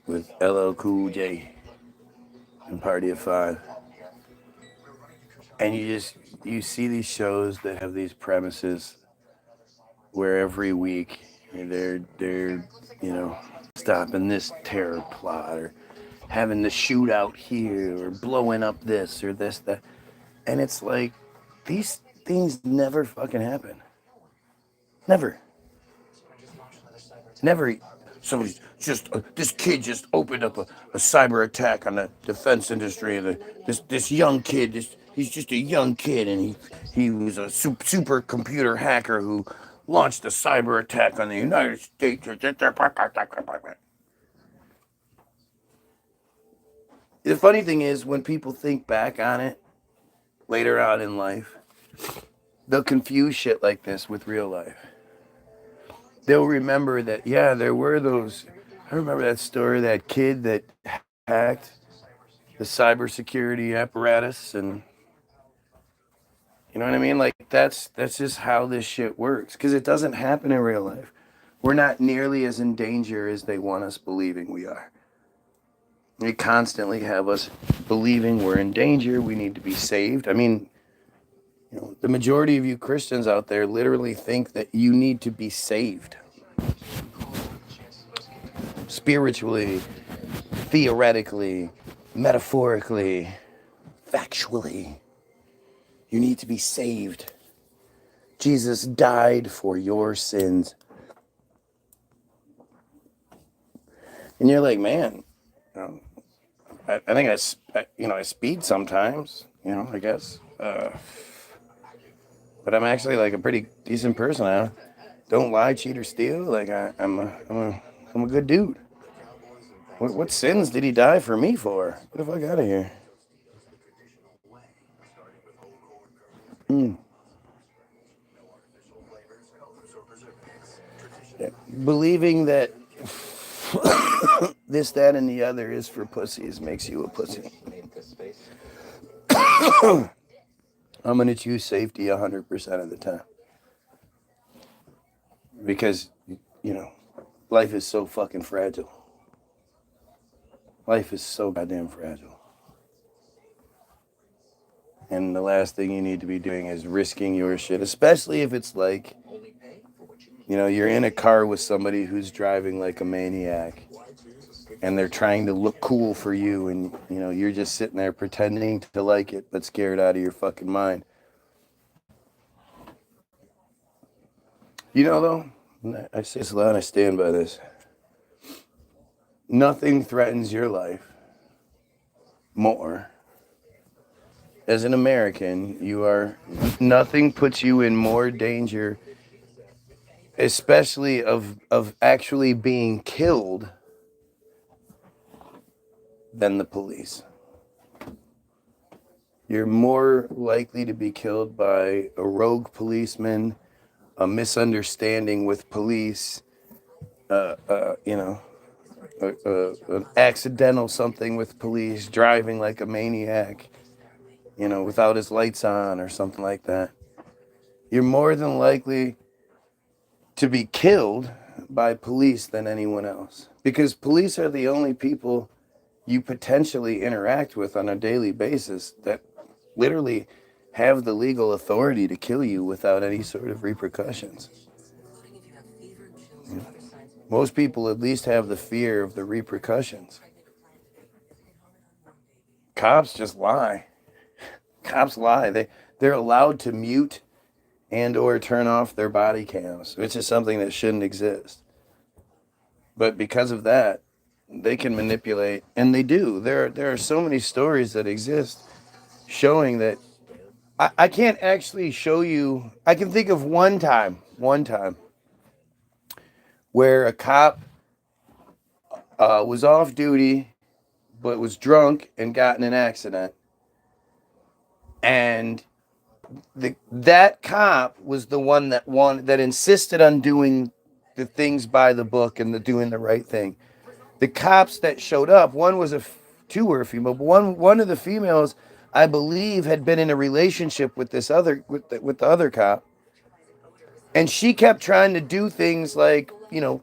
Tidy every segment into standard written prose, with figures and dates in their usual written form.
with LL Cool J and Party of Five. And you see these shows that have these premises where every week they're stopping this terror plot or having the shootout here or blowing up this or this that, and it's like these things never fucking happen. Never, never. Somebody's just this kid just opened up a cyber attack on the defense industry, and this young kid, he's just a young kid, and he was a super computer hacker who launched a cyber attack on the United States. The funny thing is, when people think back on it later on in life, they'll confuse shit like this with real life. They'll remember that, yeah, there were those. I remember that story, that kid that hacked the cybersecurity apparatus, and you know what I mean? Like that's just how this shit works, because it doesn't happen in real life. We're not nearly as in danger as they want us believing we are. They constantly have us believing we're in danger, we need to be saved. I mean, the majority of you Christians out there literally think that you need to be saved. Spiritually, theoretically, metaphorically, factually. You need to be saved. Jesus died for your sins. And you're like, man, I think I speed sometimes, I guess. But I'm actually like a pretty decent person. I don't lie, cheat, or steal. Like I'm a good dude. What sins did he die for me for? Get the fuck out of here. Yeah. Believing that this, that, and the other is for pussies makes you a pussy. I'm going to choose safety 100% of the time. Because, life is so fucking fragile. Life is so goddamn fragile. And the last thing you need to be doing is risking your shit, especially if it's like, you're in a car with somebody who's driving like a maniac and they're trying to look cool for you, and, you're just sitting there pretending to like it but scared out of your fucking mind. Though, I say this loud, I stand by this. Nothing threatens your life more. As an American, nothing puts you in more danger, especially of actually being killed, than the police. You're more likely to be killed by a rogue policeman, a misunderstanding with police, an accidental something with police, driving like a maniac, without his lights on or something like that. You're more than likely to be killed by police than anyone else, because police are the only people you potentially interact with on a daily basis that literally have the legal authority to kill you without any sort of repercussions. Most people at least have the fear of the repercussions. Cops just lie. Cops lie. They're allowed to mute and or turn off their body cams, which is something that shouldn't exist. But because of that, they can manipulate, and they do. There are so many stories that exist showing that. I can't actually show you. I can think of one time where a cop was off duty but was drunk and got in an accident, and that cop was the one that insisted on doing the things by the book and doing the right thing. The cops that showed up, two were female, but one of the females, I believe, had been in a relationship with this other with the other cop, and she kept trying to do things like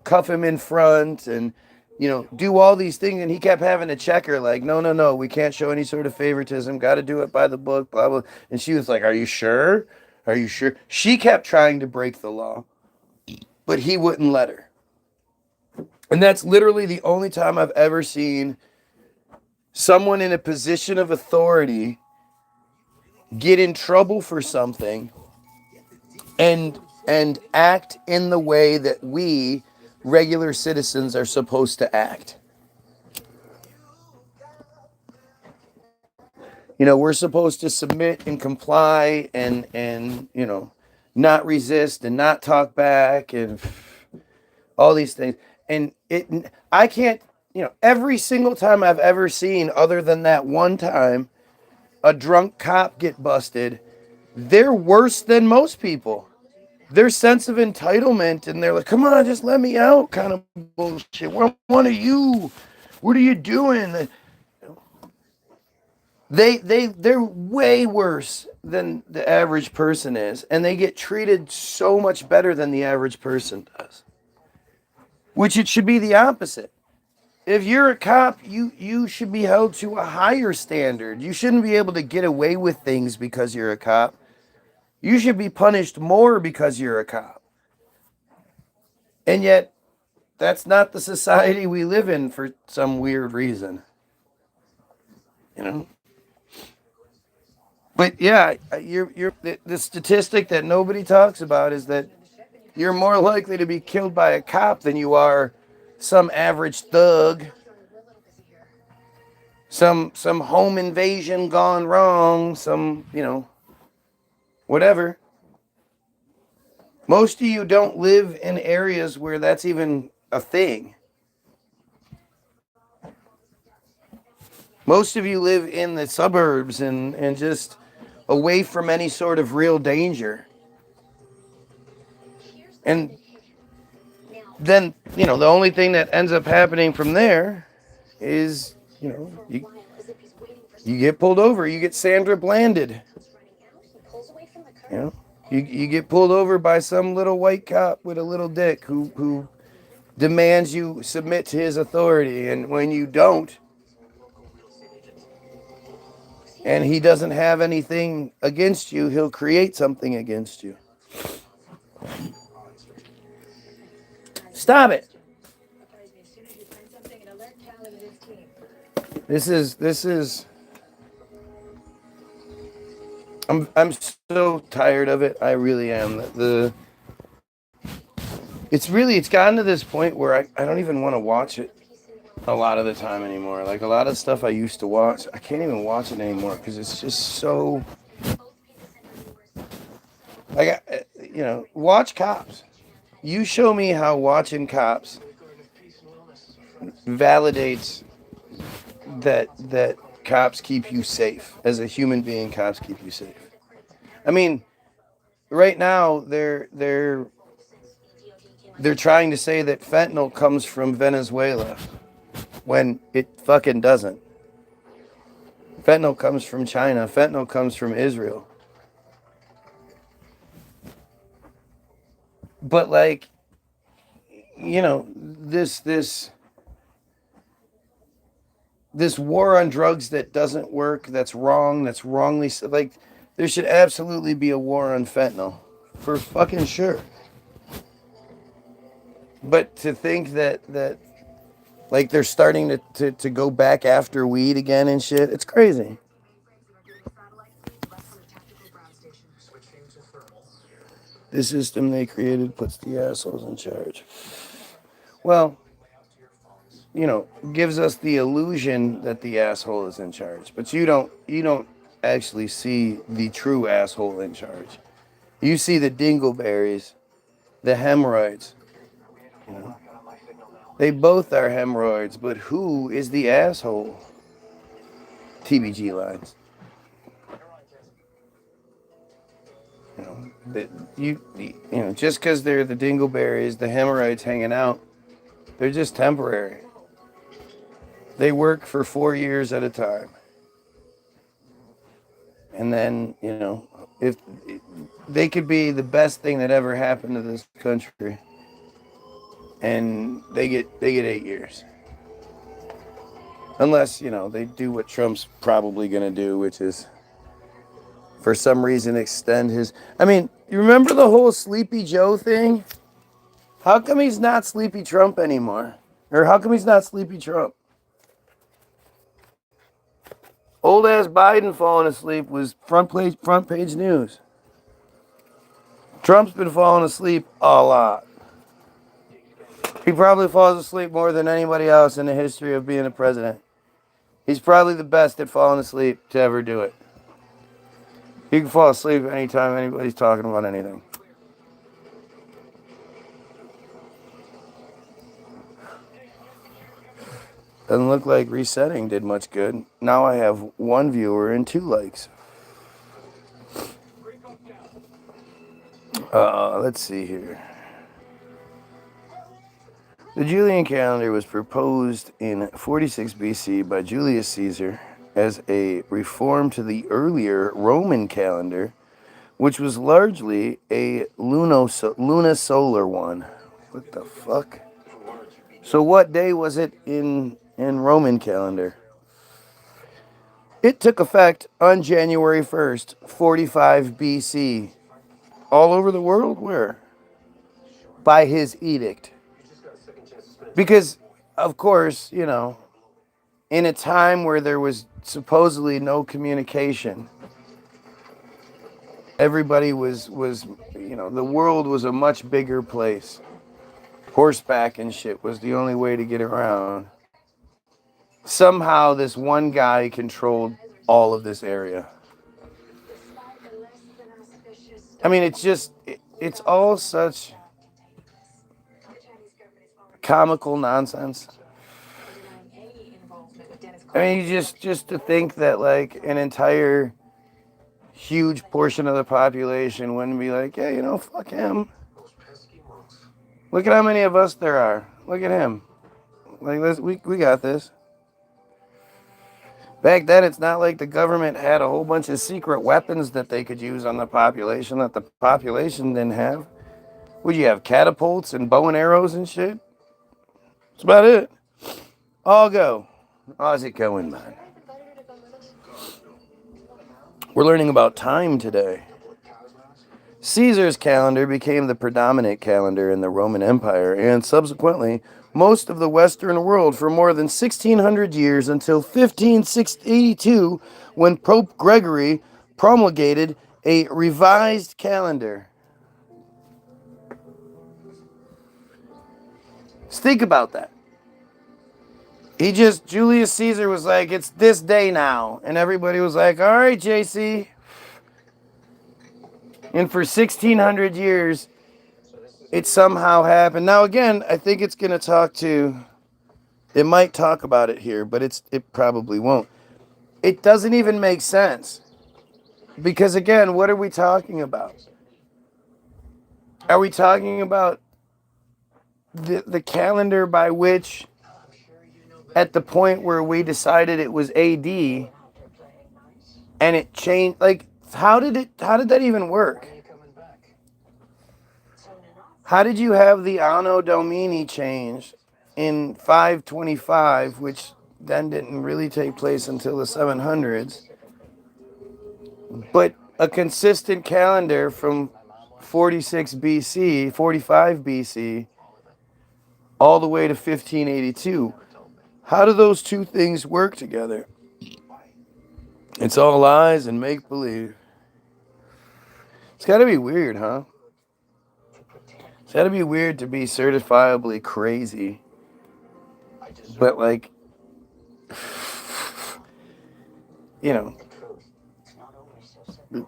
cuff him in front and do all these things. And he kept having to check her like, no, no, no, we can't show any sort of favoritism. Got to do it by the book, blah, blah. And she was like, are you sure? Are you sure? She kept trying to break the law, but he wouldn't let her. And that's literally the only time I've ever seen someone in a position of authority get in trouble for something and act in the way that we regular citizens are supposed to act. We're supposed to submit and comply and not resist and not talk back and all these things. And I can't, every single time I've ever seen, other than that one time, a drunk cop get busted, they're worse than most people. Their sense of entitlement, and they're like, come on, just let me out kind of bullshit. What are you? What are you doing? They're way worse than the average person is, and they get treated so much better than the average person does. Which it should be the opposite. If you're a cop, you should be held to a higher standard. You shouldn't be able to get away with things because you're a cop. You should be punished more because you're a cop. And yet, that's not the society we live in for some weird reason. But yeah, the statistic that nobody talks about is that you're more likely to be killed by a cop than you are some average thug, some home invasion gone wrong, some, whatever. Most of you don't live in areas where that's even a thing. Most of you live in the suburbs and just away from any sort of real danger. And then, the only thing that ends up happening from there is, you get pulled over, you get Sandra Blanded. You get pulled over by some little white cop with a little dick who demands you submit to his authority, and when you don't, and he doesn't have anything against you, he'll create something against you. Stop it. This is I'm so tired of it. I really am. It's gotten to this point where I don't even want to watch it a lot of the time anymore. Like a lot of stuff I used to watch, I can't even watch it anymore because it's just so. Like, watch Cops. You show me how watching Cops validates that cops keep you safe. As a human being, cops keep you safe. I mean, right now they're trying to say that fentanyl comes from Venezuela when it fucking doesn't. Fentanyl comes from China. Fentanyl comes from Israel. But like, this war on drugs that doesn't work, that's wrong, that's wrongly, like, there should absolutely be a war on fentanyl, for fucking sure. But to think that like they're starting to go back after weed again and shit, it's crazy. The system they created puts the assholes in charge. Well, gives us the illusion that the asshole is in charge, but you don't actually see the true asshole in charge. You see the dingleberries, the hemorrhoids. They both are hemorrhoids, but who is the asshole? TBG lines. Just because they're the dingleberries, the hemorrhoids hanging out, they're just temporary. They work for 4 years at a time. And then, if they could be the best thing that ever happened to this country, and they get 8 years. Unless, they do what Trump's probably going to do, which is, for some reason, extend his... I mean, you remember the whole Sleepy Joe thing? How come he's not Sleepy Trump anymore? Or how come he's not Sleepy Trump? Old-ass Biden falling asleep was front page news. Trump's been falling asleep a lot. He probably falls asleep more than anybody else in the history of being a president. He's probably the best at falling asleep to ever do it. He can fall asleep anytime anybody's talking about anything. Doesn't look like resetting did much good. Now I have 1 viewer and 2 likes. Let's see here. The Julian calendar was proposed in 46 BC by Julius Caesar as a reform to the earlier Roman calendar, which was largely a lunisolar one. What the fuck? So what day was it in Roman calendar? It took effect on January 1st, 45 BC. All over the world? Where? By his edict. Because, of course, in a time where there was supposedly no communication, everybody was the world was a much bigger place. Horseback and shit was the only way to get around. Somehow this one guy controlled all of this area. I mean, it's all such comical nonsense. I mean, just to think that like an entire huge portion of the population wouldn't be like, yeah, fuck him. Look at how many of us there are. Look at him. Like, we got this. Back then, it's not like the government had a whole bunch of secret weapons that they could use on the population that the population didn't have. Would you have catapults and bow and arrows and shit? That's about it. All go. How's it going, man? We're learning about time today. Caesar's calendar became the predominant calendar in the Roman Empire and subsequently most of the Western world for more than 1,600 years until 1582 when Pope Gregory promulgated a revised calendar. Just think about that. Julius Caesar was like, it's this day now. And everybody was like, all right, JC. And for 1,600 years, it somehow happened. Now, again, I think it's going to it might talk about it here, but it probably won't. It doesn't even make sense. Because, again, what are we talking about? Are we talking about the calendar by which, at the point where we decided it was AD, and it changed, like, how did that even work? How did you have the Anno Domini change in 525, which then didn't really take place until the 700s, but a consistent calendar from 46 BC, 45 BC, all the way to 1582? How do those two things work together? It's all lies and make-believe. It's got to be weird, huh? It's got to be weird to be certifiably crazy. But, like,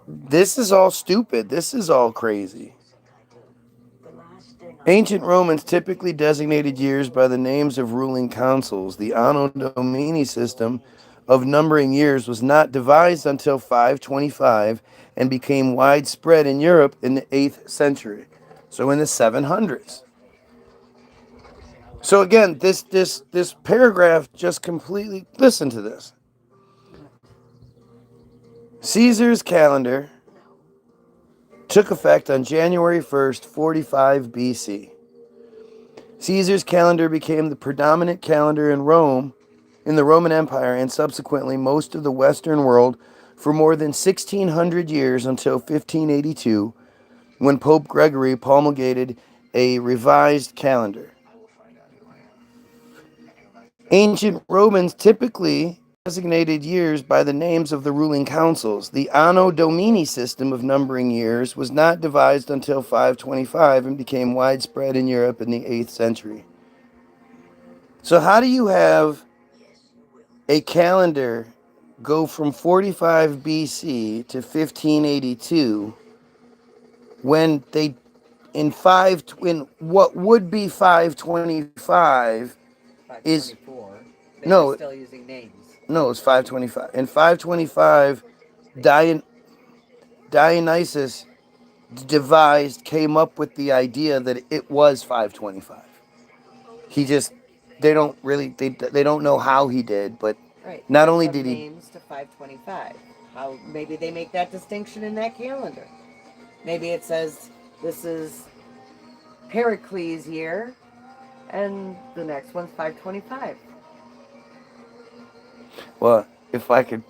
this is all stupid. This is all crazy. Ancient Romans typically designated years by the names of ruling councils. The Anno Domini system of numbering years was not devised until 525 and became widespread in Europe in the 8th century. So in the 700s. So again, this paragraph just completely, listen to this. Caesar's calendar took effect on January 1st, 45 BC. Caesar's calendar became the predominant calendar in Rome in the Roman Empire and subsequently most of the Western world for more than 1,600 years until 1582, when Pope Gregory promulgated a revised calendar. Ancient Romans typically designated years by the names of the ruling councils. The Anno Domini system of numbering years was not devised until 525 and became widespread in Europe in the 8th century. So how do you have a calendar go from 45 BC to 1582 when they in what would be 525 is 524. no Still using names. No, it's 525. In 525, Dionysus came up with the idea that it was 525. He just, they don't know how he did, but right. Not only did he names to 525. How maybe they make that distinction in that calendar. Maybe it says this is Pericles' year, and the next one's 525. Well, if I could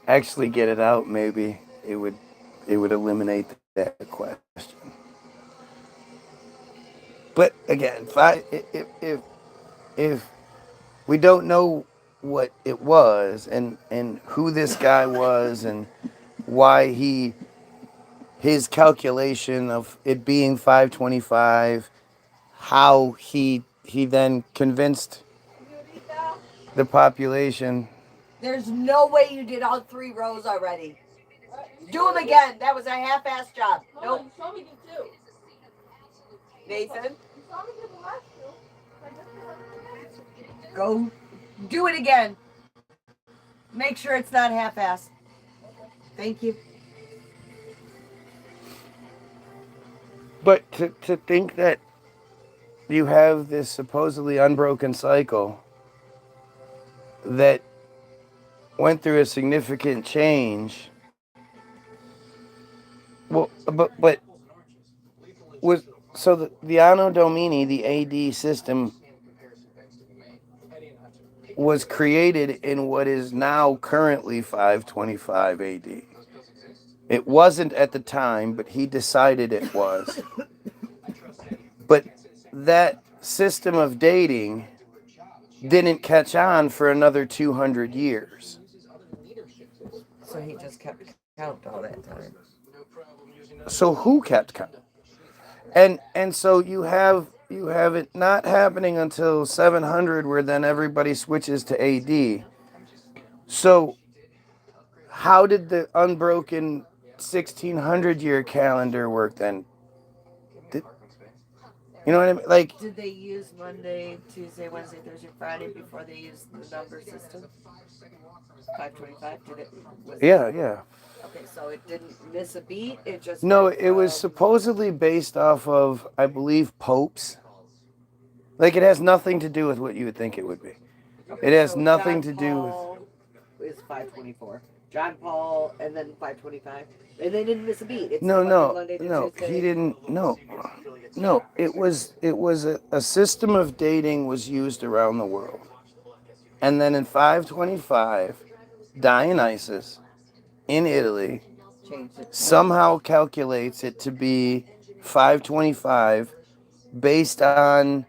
actually get it out, maybe it would eliminate that question. But again, if we don't know what it was and who this guy was and why his calculation of it being 525, how he then convinced the population. There's no way you did all 3 rows already. Do them again. That was a half-ass job. Nope. You saw me do 2. Nathan? You saw me do the last 2. Go do it again. Make sure it's not half-ass. Thank you. But to think that you have this supposedly unbroken cycle that went through a significant change. Well, but was so the Anno Domini, the AD system, was created in what is now currently 525 AD. It wasn't at the time, but he decided it was. But that system of dating didn't catch on for another 200 years. So he just kept count all that time. So who kept count? And so you have it not happening until 700, where then everybody switches to AD. So how did the unbroken 1600-year calendar work then? You know what I mean? Like, did they use Monday, Tuesday, Wednesday, Thursday, Friday before they used the number system? 525? Did it? Yeah. Okay, so it didn't miss a beat. It just no. It was supposedly based off of, I believe, popes. Like, it has nothing to do with what you would think it would be. Okay, it has nothing to do with. Is 524. John Paul, and then 525. And they didn't miss a beat. It's No. Tuesday. He didn't. No. It was a system of dating was used around the world, and then in 525, Dionysus in Italy somehow calculates it to be 525 based on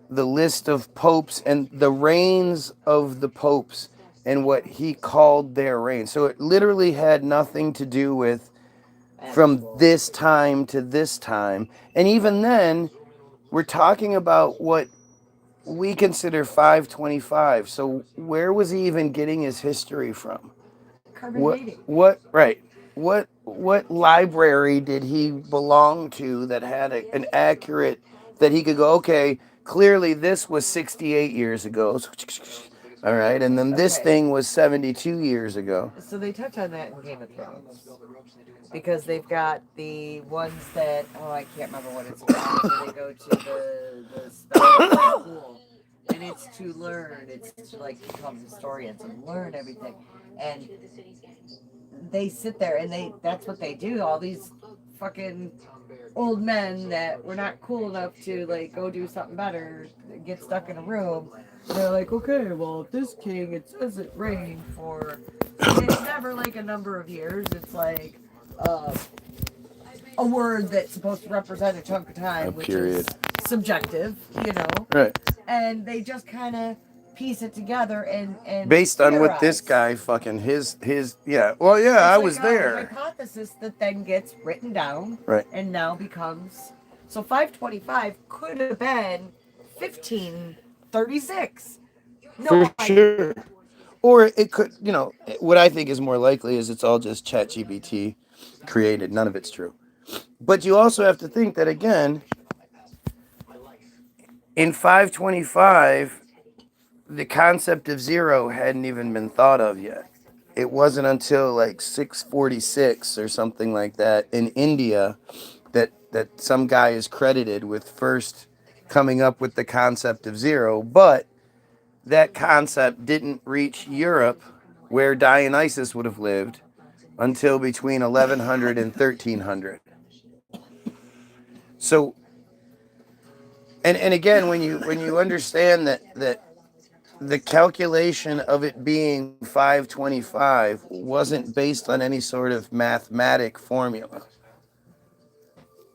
the list of popes and the reigns of the popes and what he called their reign. So it literally had nothing to do with from this time to this time. And even then, we're talking about what we consider 525. So where was he even getting his history from? What library did he belong to that had an accurate, that he could go, okay, clearly this was 68 years ago. All right, and then this thing was 72 years ago. So they touch on that in Game of Thrones. Because they've got the ones that, I can't remember what it's called. So they go to the spelling school. And it's to learn. It's to, like, become historians and learn everything. And they sit there and that's what they do. All these fucking old men that were not cool enough to, like, go do something better, get stuck in a room, They're like, okay, well, if this king, it says it reigned for, and it's never like a number of years. It's like a word that's supposed to represent a chunk of time, which is subjective, you know. Right. And they just kind of piece it together and Based on what this theorize. guy fucking his yeah. Well, yeah, I It's like was a there. hypothesis that then gets written down Right. and now becomes. So 525 could have been 1536. No For idea. sure. Or it could, you know, what I think is more likely is it's all just ChatGPT created. None of it's true. But you also have to think that, again, in 525, the concept of zero hadn't even been thought of yet. It wasn't until like 646 or something like that in India that some guy is credited with first coming up with the concept of zero. But that concept didn't reach Europe, where Dionysus would have lived, until between 1100 and 1300. So, and again, when you understand that the calculation of it being 525 wasn't based on any sort of mathematic formula.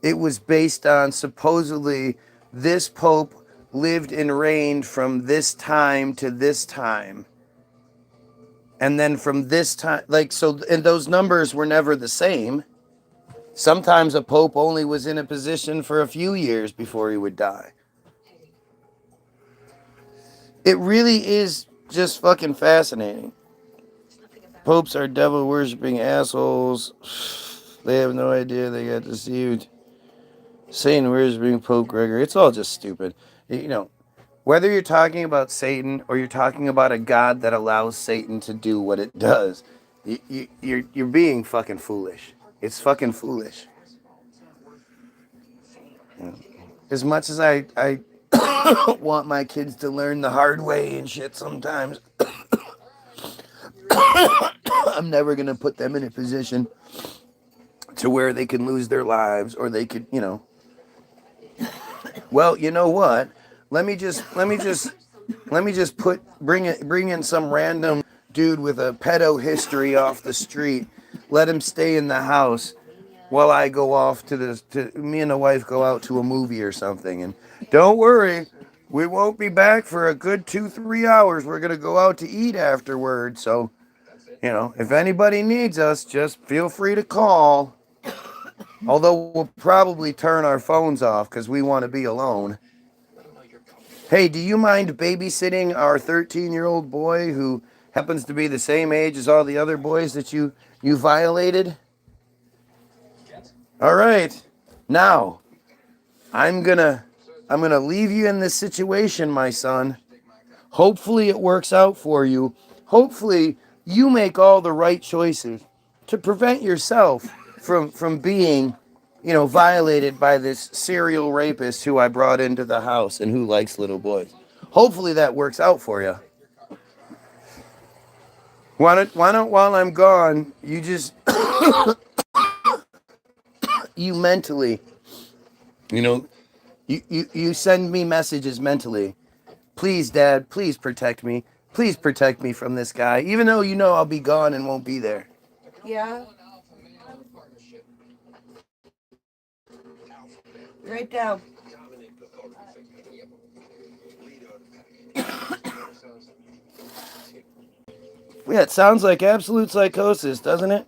It was based on supposedly this pope lived and reigned from this time to this time. And then from this time, like, so, and those numbers were never the same. Sometimes a pope only was in a position for a few years before he would die. It really is just fucking fascinating. Popes are devil worshipping assholes. They have no idea they got deceived. Satan worshipping Pope Gregory. It's all just stupid. You know, whether you're talking about Satan or you're talking about a God that allows Satan to do what it does, you're being fucking foolish. It's fucking foolish. As much as I want my kids to learn the hard way and shit sometimes, I'm never going to put them in a position to where they can lose their lives or they could, you know. Well, you know what? Let me just bring in some random dude with a pedo history off the street. Let him stay in the house while I go off to me and the wife go out to a movie or something. And don't worry, we won't be back for a good 2-3 hours. We're gonna go out to eat afterward. So, you know, if anybody needs us, just feel free to call. Although we'll probably turn our phones off because we want to be alone. Hey, do you mind babysitting our 13-year-old boy who happens to be the same age as all the other boys that you violated? All right. Now, I'm going to leave you in this situation, my son. Hopefully it works out for you. Hopefully you make all the right choices to prevent yourself from being, you know, violated by this serial rapist who I brought into the house and who likes little boys. Hopefully that works out for you. Why don't while I'm gone, you just you mentally, you know, you send me messages mentally. Please, Dad, please protect me. Please protect me from this guy, even though you know I'll be gone and won't be there. Yeah. Right down. Yeah, it sounds like absolute psychosis, doesn't it?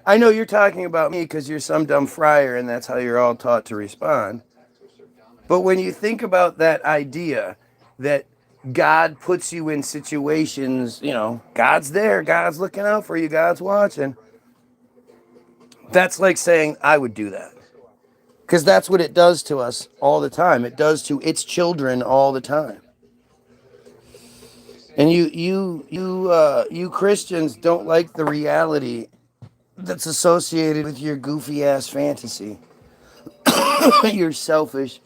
I know you're talking about me because you're some dumb friar and that's how you're all taught to respond. But when you think about that idea that God puts you in situations, you know, God's there, God's looking out for you, God's watching. That's like saying I would do that. Because that's what it does to us all the time. It does to its children all the time. And you Christians don't like the reality that's associated with your goofy ass fantasy. Your selfish,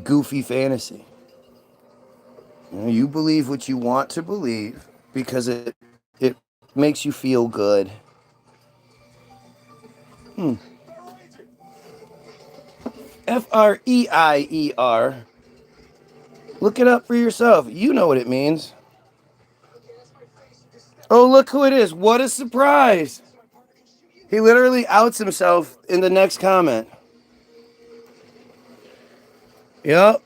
goofy fantasy. You know, you believe what you want to believe because it makes you feel good. Freier. Look it up for yourself. You know what it means. Oh, look who it is. What a surprise. He literally outs himself in the next comment. Yep,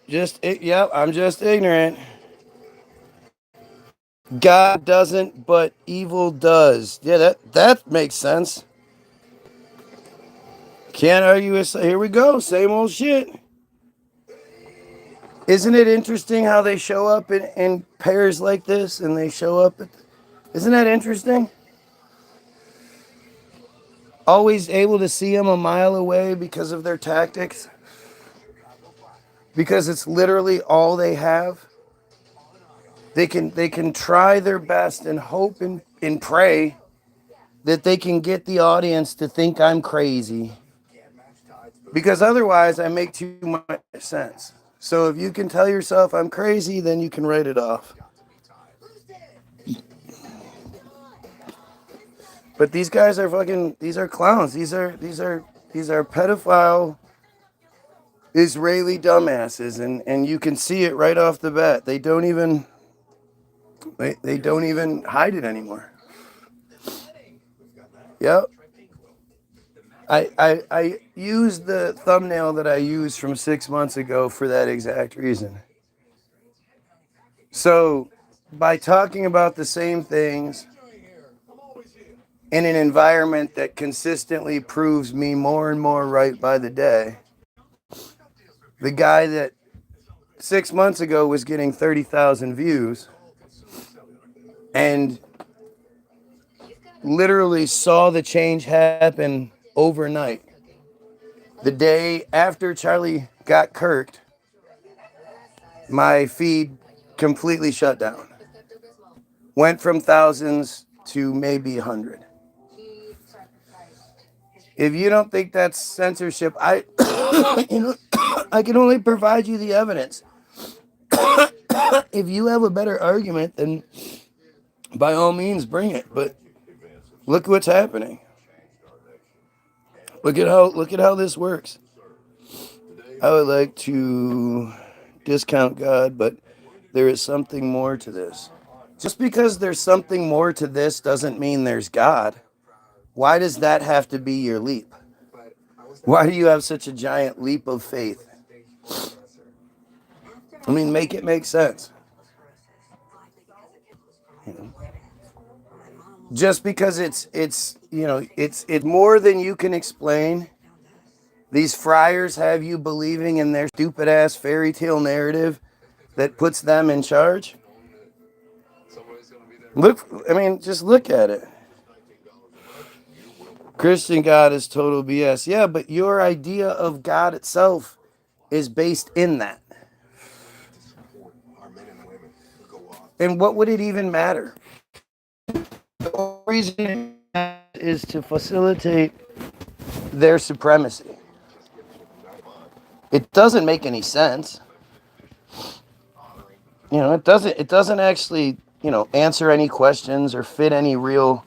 I'm just ignorant. God doesn't, but evil does. Yeah, that makes sense. Can't argue with. Here we go. Same old shit. Isn't it interesting how they show up in pairs like this and they show up? Isn't that interesting? Always able to see them a mile away because of their tactics. Because it's literally all they have. They can try their best and hope and pray that they can get the audience to think I'm crazy. Because otherwise I make too much sense. So if you can tell yourself I'm crazy, then you can write it off. But these guys are these are clowns. These are pedophile Israeli dumbasses, and you can see it right off the bat. They don't even hide it anymore. Yep. I used the thumbnail that I used from 6 months ago for that exact reason. So by talking about the same things in an environment that consistently proves me more and more right by the day, the guy that 6 months ago was getting 30,000 views and literally saw the change happen overnight. The day after Charlie got kirked, my feed completely shut down. Went from thousands to maybe 100. If you don't think that's censorship, I can only provide you the evidence. If you have a better argument, then by all means bring it. But look what's happening. Look at how this works. I would like to discount God, but there is something more to this. Just because there's something more to this doesn't mean there's God. Why does that have to be your leap? Why do you have such a giant leap of faith? I mean, make it make sense. Just because it's more than you can explain. These friars have you believing in their stupid ass fairy tale narrative that puts them in charge. Just look at it. Christian God is total BS. Yeah, but your idea of God itself is based in that. And what would it even matter? The only reason is to facilitate their supremacy. It doesn't make any sense. It doesn't actually, answer any questions or fit any real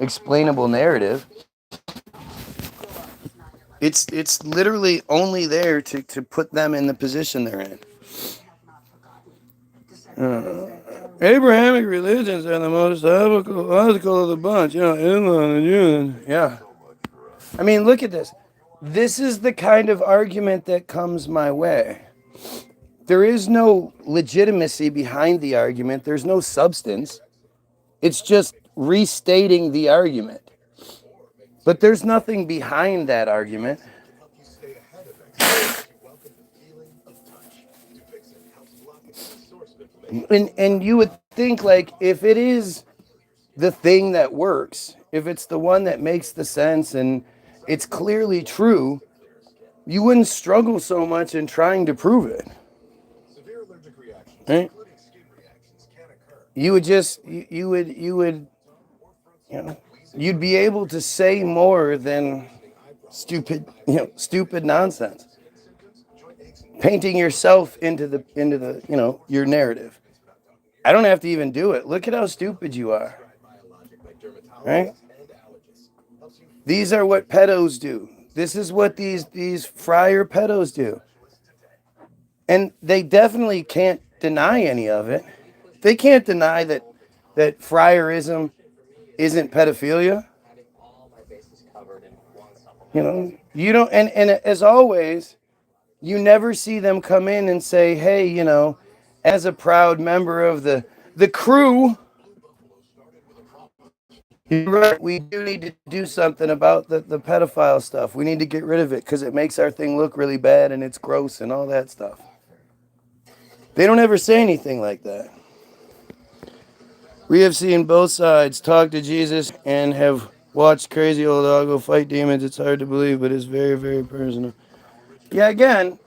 explainable narrative. It's literally only there to put them in the position they're in. Abrahamic religions are the most logical of the bunch. Islam and Judaism. Yeah. I mean, look at this. This is the kind of argument that comes my way. There is no legitimacy behind the argument. There's no substance. It's just restating the argument. But there's nothing behind that argument. And you would think, like, if it is the thing that works, if it's the one that makes the sense and it's clearly true, you wouldn't struggle so much in trying to prove it. Right? You would just, you'd be able to say more than stupid nonsense. Painting yourself into the your narrative. I don't have to even do it. Look at how stupid you are. Right? These are what pedos do. This is what these friar pedos do. And they definitely can't deny any of it. They can't deny that friarism isn't pedophilia. You know, you don't, and as always, you never see them come in and say, hey, you know, as a proud member of the crew, you're right, we do need to do something about the pedophile stuff. We need to get rid of it because it makes our thing look really bad and it's gross and all that stuff. They don't ever say anything like that. We have seen both sides talk to Jesus and have watched crazy old doggo fight demons. It's hard to believe, but it's very, very personal. Yeah, again,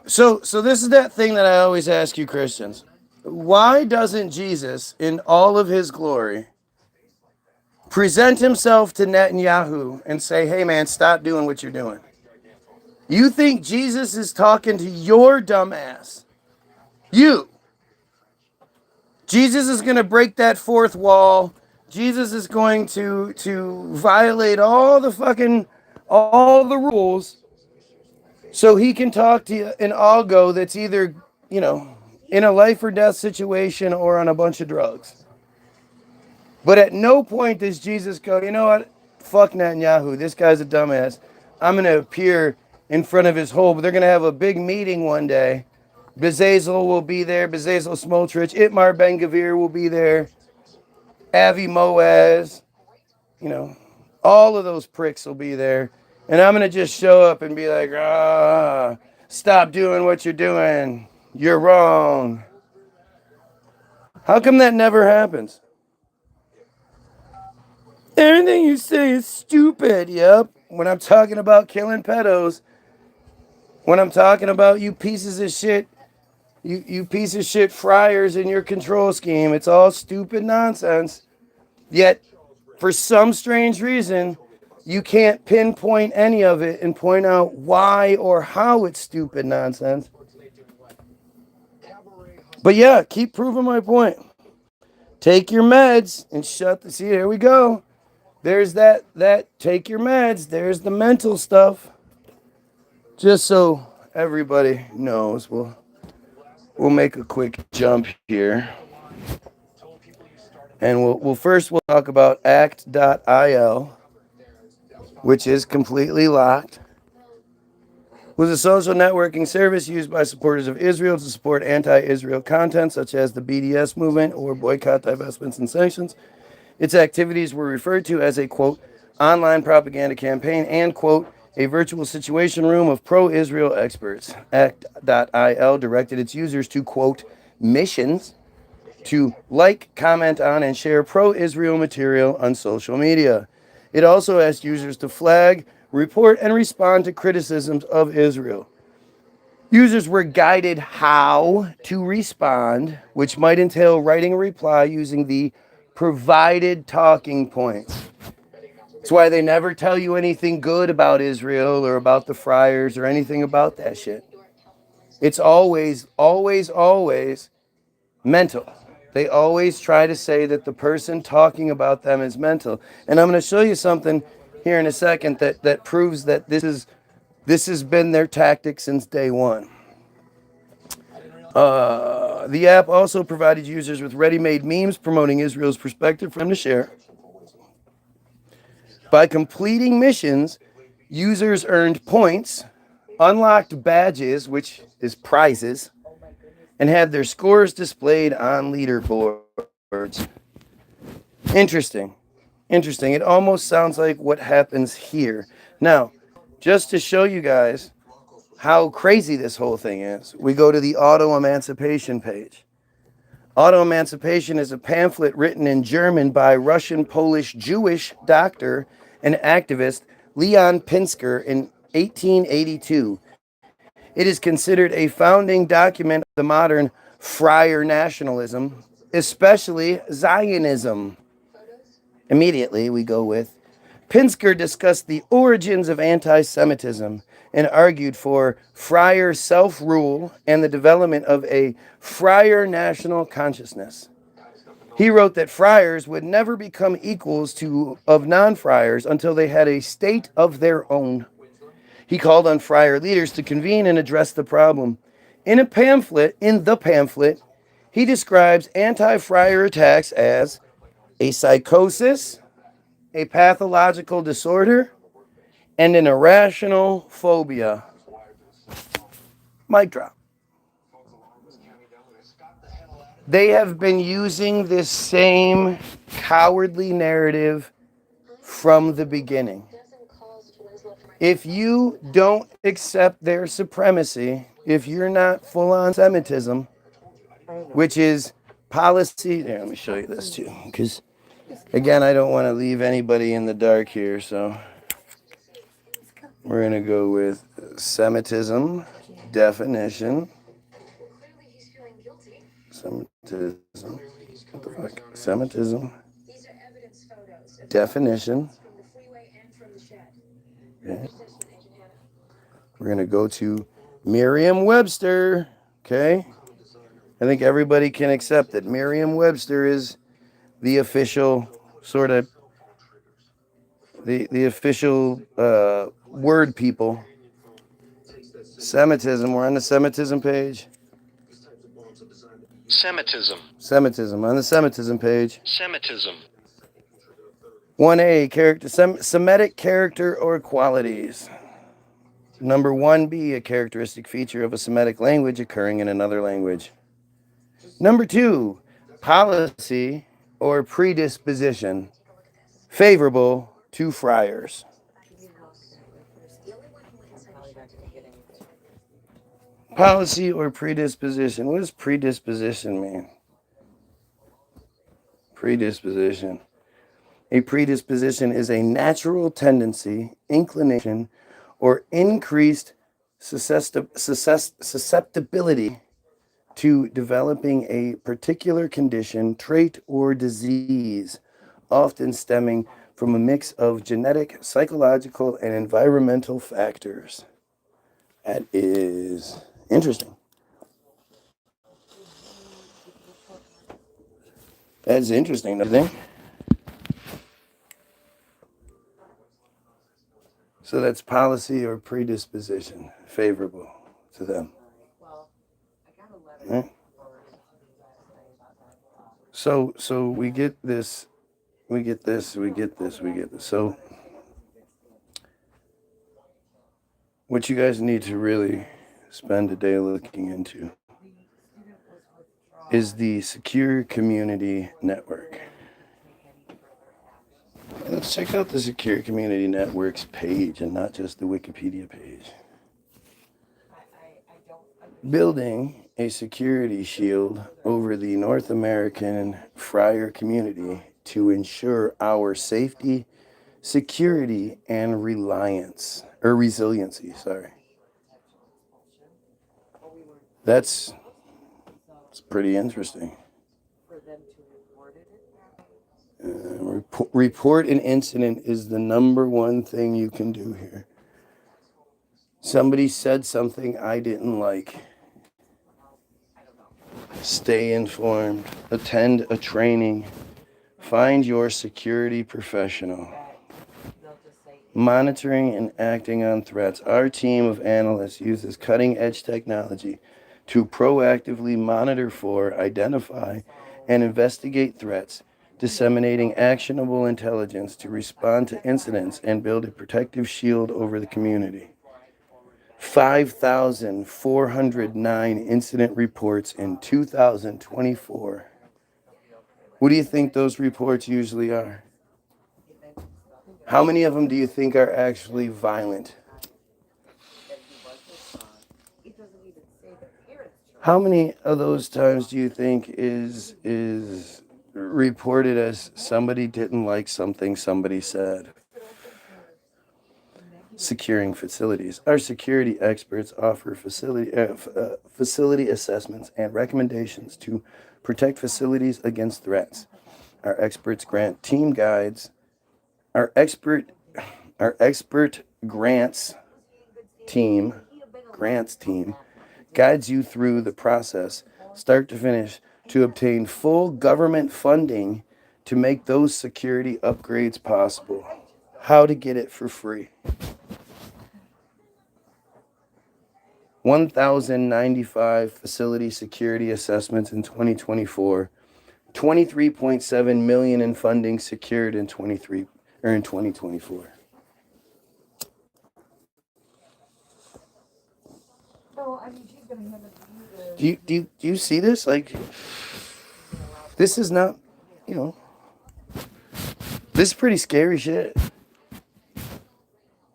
so this is that thing that I always ask you Christians. Why doesn't Jesus, in all of his glory, present himself to Netanyahu and say, hey man, stop doing what you're doing? You think Jesus is talking to your dumb ass? You. Jesus is going to break that fourth wall. Jesus is going to violate all the rules so he can talk to an algo that's either, you know, in a life or death situation or on a bunch of drugs. But at no point does Jesus go, you know what? Fuck Netanyahu. This guy's a dumbass. I'm going to appear in front of his whole, but they're going to have a big meeting one day. Bezalel will be there. Bezalel Smotrich. Itmar Ben-Gvir will be there. Avi Moaz. You know, all of those pricks will be there. And I'm going to just show up and be like, stop doing what you're doing. You're wrong. How come that never happens? Everything you say is stupid. Yep. When I'm talking about killing pedos, when I'm talking about you pieces of shit, you piece of shit friars in your control scheme, it's all stupid nonsense. Yet, for some strange reason, you can't pinpoint any of it and point out why or how it's stupid nonsense. But yeah, keep proving my point. Take your meds and shut the... See, here we go. There's that take your meds. There's the mental stuff. Just so everybody knows, we'll make a quick jump here. And we'll talk about act.il, which is completely locked. Was a social networking service used by supporters of Israel to support anti-Israel content such as the BDS movement or boycott, divestments, and sanctions. Its activities were referred to as a, quote, online propaganda campaign and, quote, a virtual situation room of pro-Israel experts. Act.il directed its users to, quote, missions to like, comment on, and share pro-Israel material on social media. It also asked users to flag, report, and respond to criticisms of Israel. Users were guided how to respond, which might entail writing a reply using the provided talking points. That's why they never tell you anything good about Israel or about the friars or anything about that shit. It's always, always, always mental. They always try to say that the person talking about them is mental. And I'm going to show you something here in a second that proves that this has been their tactic since day one. The app also provided users with ready-made memes promoting Israel's perspective for them to share. By completing missions, users earned points, unlocked badges, which is prizes, and had their scores displayed on leaderboards. Interesting. It almost sounds like what happens here. Now, just to show you guys how crazy this whole thing is, we go to the Auto Emancipation page. Auto Emancipation is a pamphlet written in German by Russian-Polish Jewish doctor and activist Leon Pinsker in 1882. It is considered a founding document of the modern friar nationalism, especially Zionism. Immediately, we go with Pinsker discussed the origins of anti-Semitism and argued for friar self-rule and the development of a friar national consciousness. He wrote that friars would never become equals of non-friars until they had a state of their own. He called on friar leaders to convene and address the problem. In the pamphlet, he describes anti-friar attacks as a psychosis, a pathological disorder, and an irrational phobia. Mic drop. They have been using this same cowardly narrative from the beginning. If you don't accept their supremacy, if you're not full-on Semitism, which is policy, here, let me show you this too, because again, I don't want to leave anybody in the dark here, so we're going to go with Semitism definition. Semitism. What the fuck? Semitism definition. Okay. We're going to go to Merriam-Webster. Okay. I think everybody can accept that Merriam-Webster is the official sort of the official word people. Semitism. We're on the Semitism page. Semitism. On the Semitism page. Semitism. 1A, Semitic character or qualities. Number 1B, a characteristic feature of a Semitic language occurring in another language. Number 2, policy or predisposition favorable to friars. Policy or predisposition. What does predisposition mean? Predisposition. A predisposition is a natural tendency, inclination, or increased susceptibility to developing a particular condition, trait, or disease, often stemming from a mix of genetic, psychological, and environmental factors. That is interesting. That's interesting, don't you think? So that's policy or predisposition favorable to them. Right? So we get this, we get this. So what you guys need to really spend a day looking into is the Secure Community Network. Let's check out the Secure Community Network's page and not just the Wikipedia page. Building a security shield over the North American friar community to ensure our safety, security, and resiliency. That's pretty interesting. Report an incident is the number one thing you can do here. Somebody said something I didn't like. Stay informed. Attend a training. Find your security professional. Monitoring and acting on threats. Our team of analysts uses cutting-edge technology to proactively monitor for, identify, and investigate threats, disseminating actionable intelligence to respond to incidents and build a protective shield over the community. 5,409 incident reports in 2024. What do you think those reports usually are? How many of them do you think are actually violent? How many of those times do you think is reported as somebody didn't like something somebody said? Securing facilities. Our security experts offer facility assessments and recommendations to protect facilities against threats. Our experts grant team guides. Our expert grants team guides you through the process, start to finish, to obtain full government funding to make those security upgrades possible. How to get it for free. 1,095 facility security assessments in 2024, 23.7 million in funding secured in 2024. Do you see this? Like, this is not, this is pretty scary shit.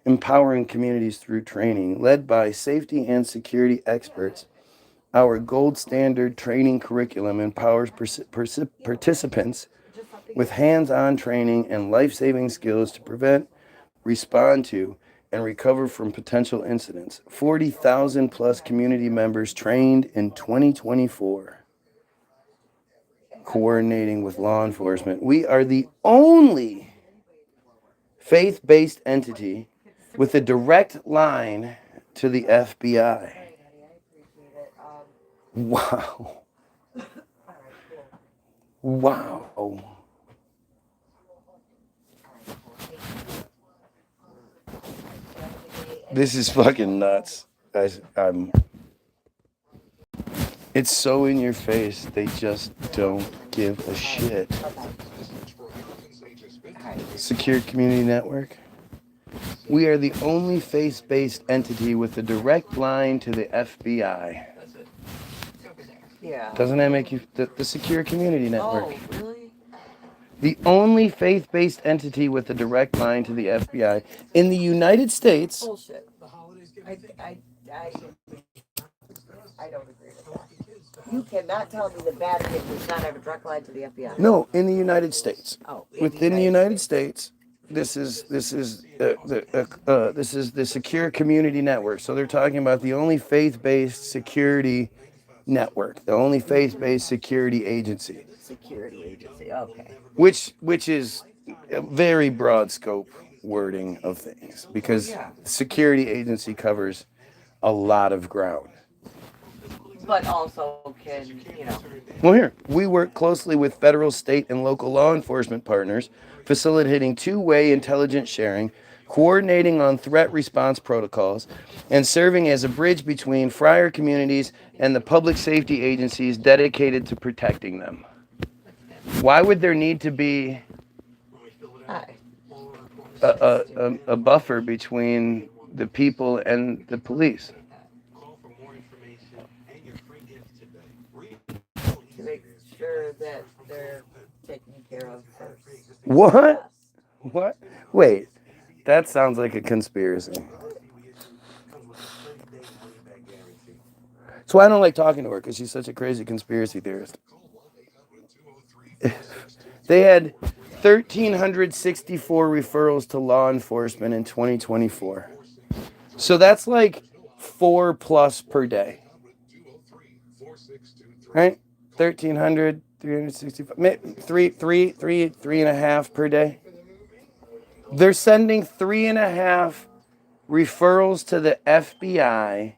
Empowering communities through training, led by safety and security experts. Our gold standard training curriculum empowers participants with hands-on training and life-saving skills to prevent, respond to, and recover from potential incidents. 40,000 plus community members trained in 2024, coordinating with law enforcement. We are the only faith-based entity with a direct line to the FBI. Wow. Wow. This is fucking nuts. Guys, it's so in your face, they just don't give a shit. Secure Community Network. We are the only faith-based entity with a direct line to the FBI. Yeah. Doesn't that make you the Secure Community Network? Oh, really? The only faith-based entity with a direct line to the FBI in the United States. Bullshit. I don't agree with that. You cannot tell me the Vatican does not have a direct line to the FBI. No, in the United States. Oh, within the United States, this is the Secure Community Network. So they're talking about the only faith-based security network, the only faith-based security agency. Security agency, okay. Which is a very broad scope wording of things, because security agency covers a lot of ground. But also can, Well, here, we work closely with federal, state, and local law enforcement partners, facilitating two-way intelligence sharing, coordinating on threat response protocols, and serving as a bridge between friar communities and the public safety agencies dedicated to protecting them. Why would there need to be a buffer between the people and the police? To make sure that they're taken care of first. What? What? Wait, that sounds like a conspiracy. So I don't like talking to her because she's such a crazy conspiracy theorist. They had 1,364 referrals to law enforcement in 2024. So that's like 4+ per day. Right? 1,300, 365, three and a half per day. They're sending 3.5 referrals to the FBI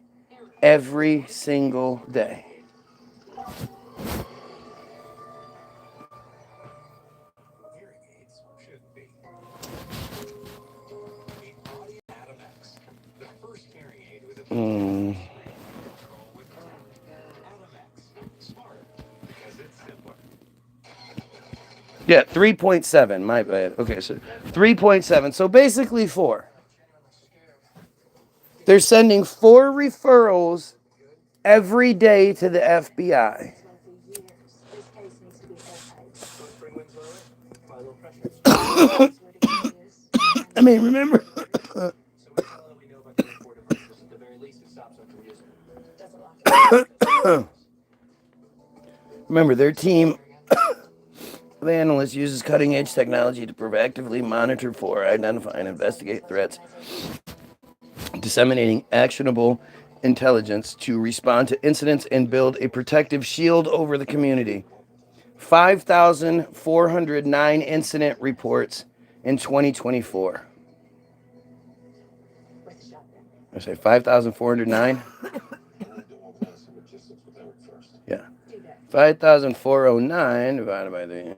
every single day. Yeah, 3.7, my bad. Okay, so 3.7. So basically 4. They're sending 4 referrals every day to the FBI. I mean, remember... Remember, their team of analysts uses cutting-edge technology to proactively monitor for, identify, and investigate threats, disseminating actionable intelligence to respond to incidents and build a protective shield over the community. 5,409 incident reports in 2024. I say 5,409? Yeah. 5,409 divided by 3.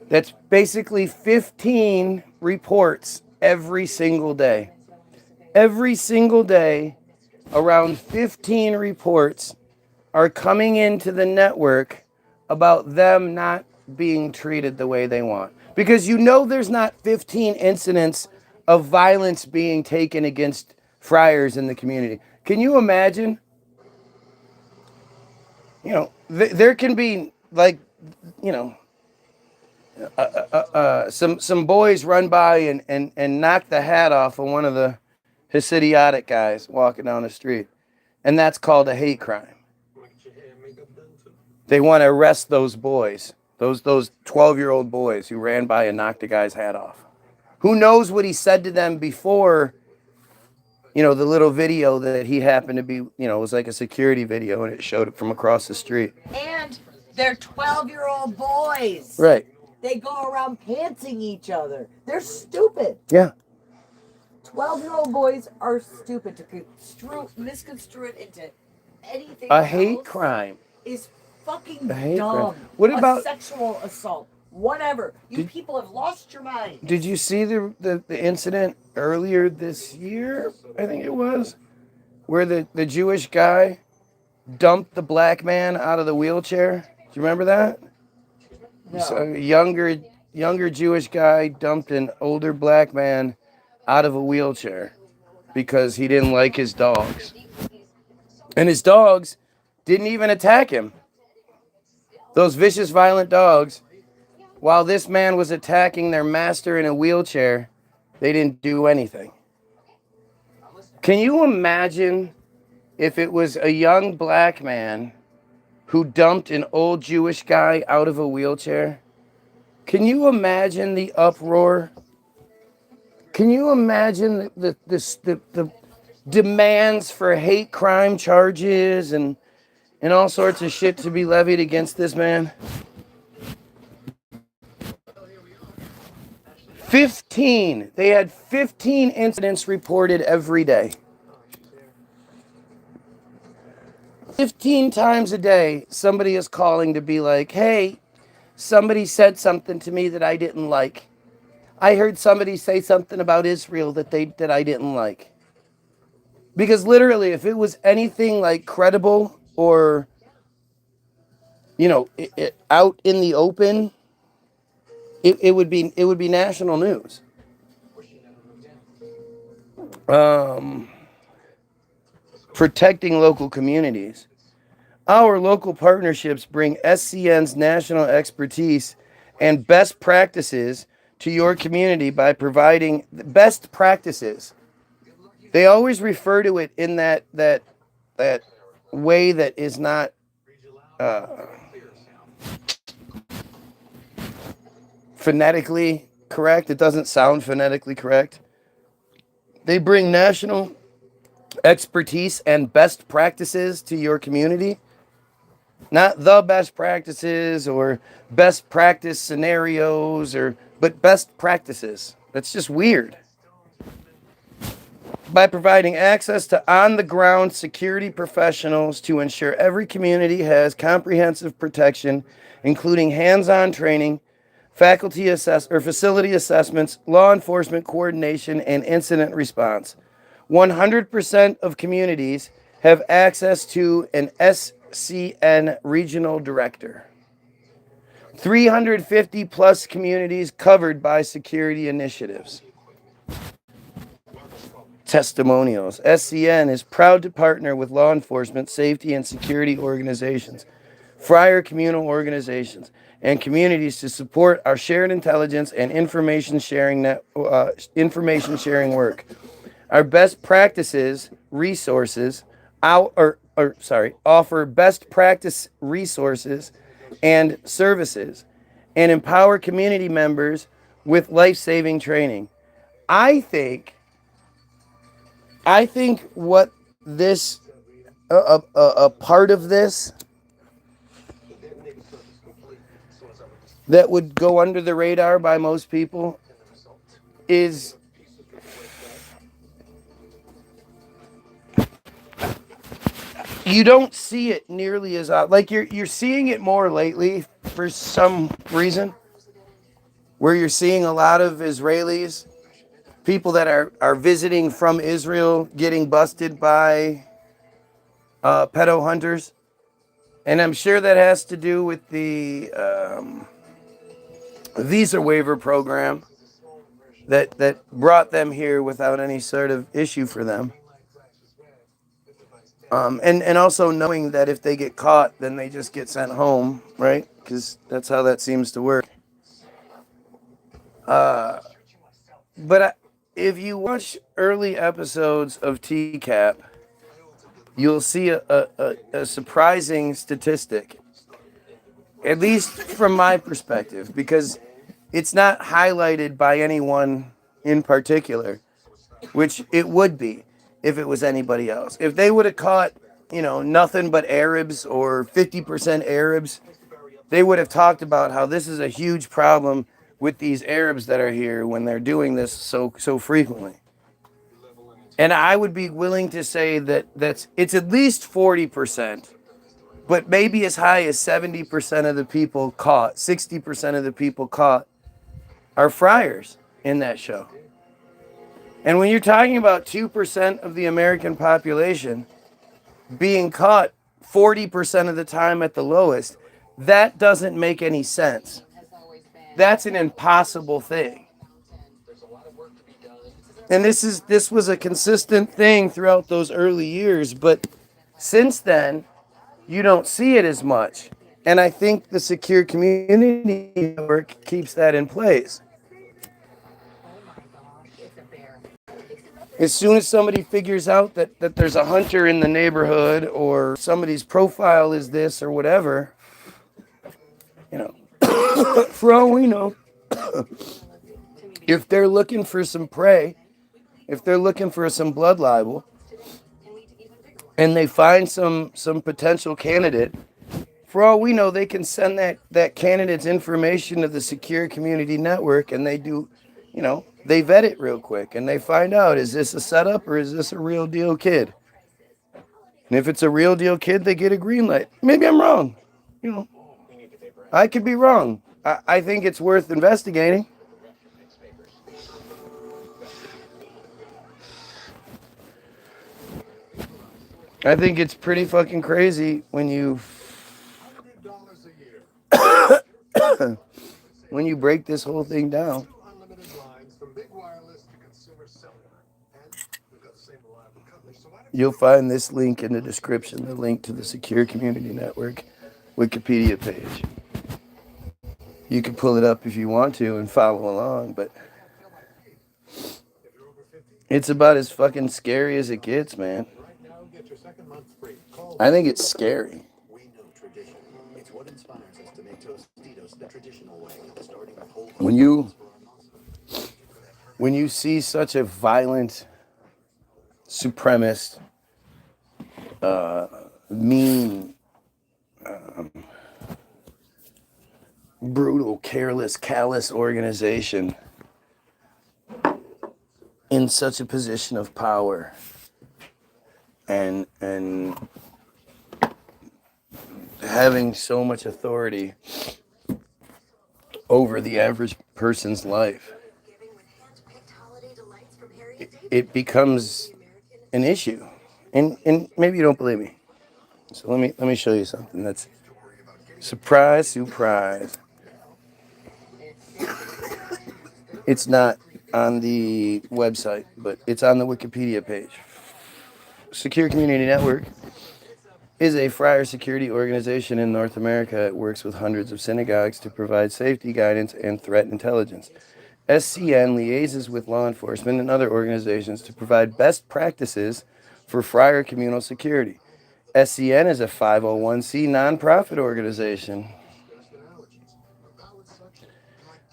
That's basically 15 reports every single day. Every single day, around 15 reports are coming into the network about them not being treated the way they want. Because you know there's not 15 incidents of violence being taken against friars in the community. Can you imagine? You know, there can be like, you know, some boys run by and knock the hat off of one of the Hasidic guys walking down the street. And that's called a hate crime. They want to arrest those boys, those 12-year-old boys who ran by and knocked a guy's hat off. Who knows what he said to them before, you know, the little video that he happened to be, you know, it was like a security video and it showed it from across the street. And they're 12-year-old boys. Right. They go around pantsing each other. They're stupid. Yeah. 12-year-old boys are stupid to misconstrue it into anything. A hate crime is fucking hate dumb. crime. What about sexual assault? Whatever. You people have lost your mind. Did you see the incident earlier this year? I think it was, where the Jewish guy dumped the black man out of the wheelchair. Do you remember that? No. So a younger Jewish guy dumped an older black man out of a wheelchair because he didn't like his dogs. And his dogs didn't even attack him. Those vicious, violent dogs, while this man was attacking their master in a wheelchair, they didn't do anything. Can you imagine if it was a young black man who dumped an old Jewish guy out of a wheelchair? Can you imagine the uproar? Can you imagine the demands for hate crime charges and all sorts of shit to be levied against this man? 15. They had 15 incidents reported every day. 15 times a day, somebody is calling to be like, hey, somebody said something to me that I didn't like. I heard somebody say something about Israel that I didn't like. Because literally, if it was anything like credible or, you know, out in the open, it would be national news. Protecting local communities. Our local partnerships bring SCN's national expertise and best practices to your community by providing best practices. They always refer to it in that way that is not phonetically correct. It doesn't sound phonetically correct. They bring national expertise and best practices to your community. Not the best practices or best practice scenarios, but best practices. That's just weird. By providing access to on-the-ground security professionals to ensure every community has comprehensive protection, including hands-on training, facility assessments, law enforcement coordination, and incident response. 100% of communities have access to an SCN regional director. 350 plus communities covered by security initiatives. Testimonials. SCN is proud to partner with law enforcement, safety, and security organizations, friar communal organizations, and communities to support our shared intelligence and information sharing work. Our best practices resources offer best practice resources and services and empower community members with life-saving training. I think what this a part of this that would go under the radar by most people is you don't see it nearly as like you're seeing it more lately for some reason, where you're seeing a lot of Israelis, people that are visiting from Israel, getting busted by pedo hunters. And I'm sure that has to do with the visa waiver program that brought them here without any sort of issue for them. And also knowing that if they get caught, then they just get sent home, right? Because that's how that seems to work. But if you watch early episodes of TCAP, you'll see a surprising statistic, at least from my perspective, because it's not highlighted by anyone in particular, which it would be if it was anybody else. If they would have caught, nothing but Arabs or 50% Arabs, they would have talked about how this is a huge problem with these Arabs that are here when they're doing this so frequently. And I would be willing to say that it's at least 40%, but maybe as high as 70% of the people caught, 60% of the people caught are friars in that show. And when you're talking about 2% of the American population being caught 40% of the time at the lowest, that doesn't make any sense. That's an impossible thing. And this was a consistent thing throughout those early years, but since then, you don't see it as much. And I think the Secure Community Network keeps that in place. As soon as somebody figures out that there's a hunter in the neighborhood or somebody's profile is this or whatever, for all we know, if they're looking for some prey, if they're looking for some blood libel, and they find some potential candidate, for all we know, they can send that candidate's information to the Secure Community Network, and they do, they vet it real quick, and they find out, is this a setup or is this a real deal kid? And if it's a real deal kid, they get a green light. Maybe I'm wrong. I could be wrong. I think it's worth investigating. I think it's pretty fucking crazy when you when you break this whole thing down. You'll find this link in the description, the link to the Secure Community Network Wikipedia page. You can pull it up if you want to and follow along, but it's about as fucking scary as it gets, man. I think it's scary. When you see such a violent, supremacist, mean, brutal, careless, callous organization in such a position of power and having so much authority over the average person's life, it becomes an issue. And maybe you don't believe me. So let me show you something that's surprise. It's not on the website, but it's on the Wikipedia page. Secure Community Network is a friar security organization in North America. It works with hundreds of synagogues to provide safety guidance and threat intelligence. SCN liaises with law enforcement and other organizations to provide best practices for friar communal security. SCN is a 501c nonprofit organization.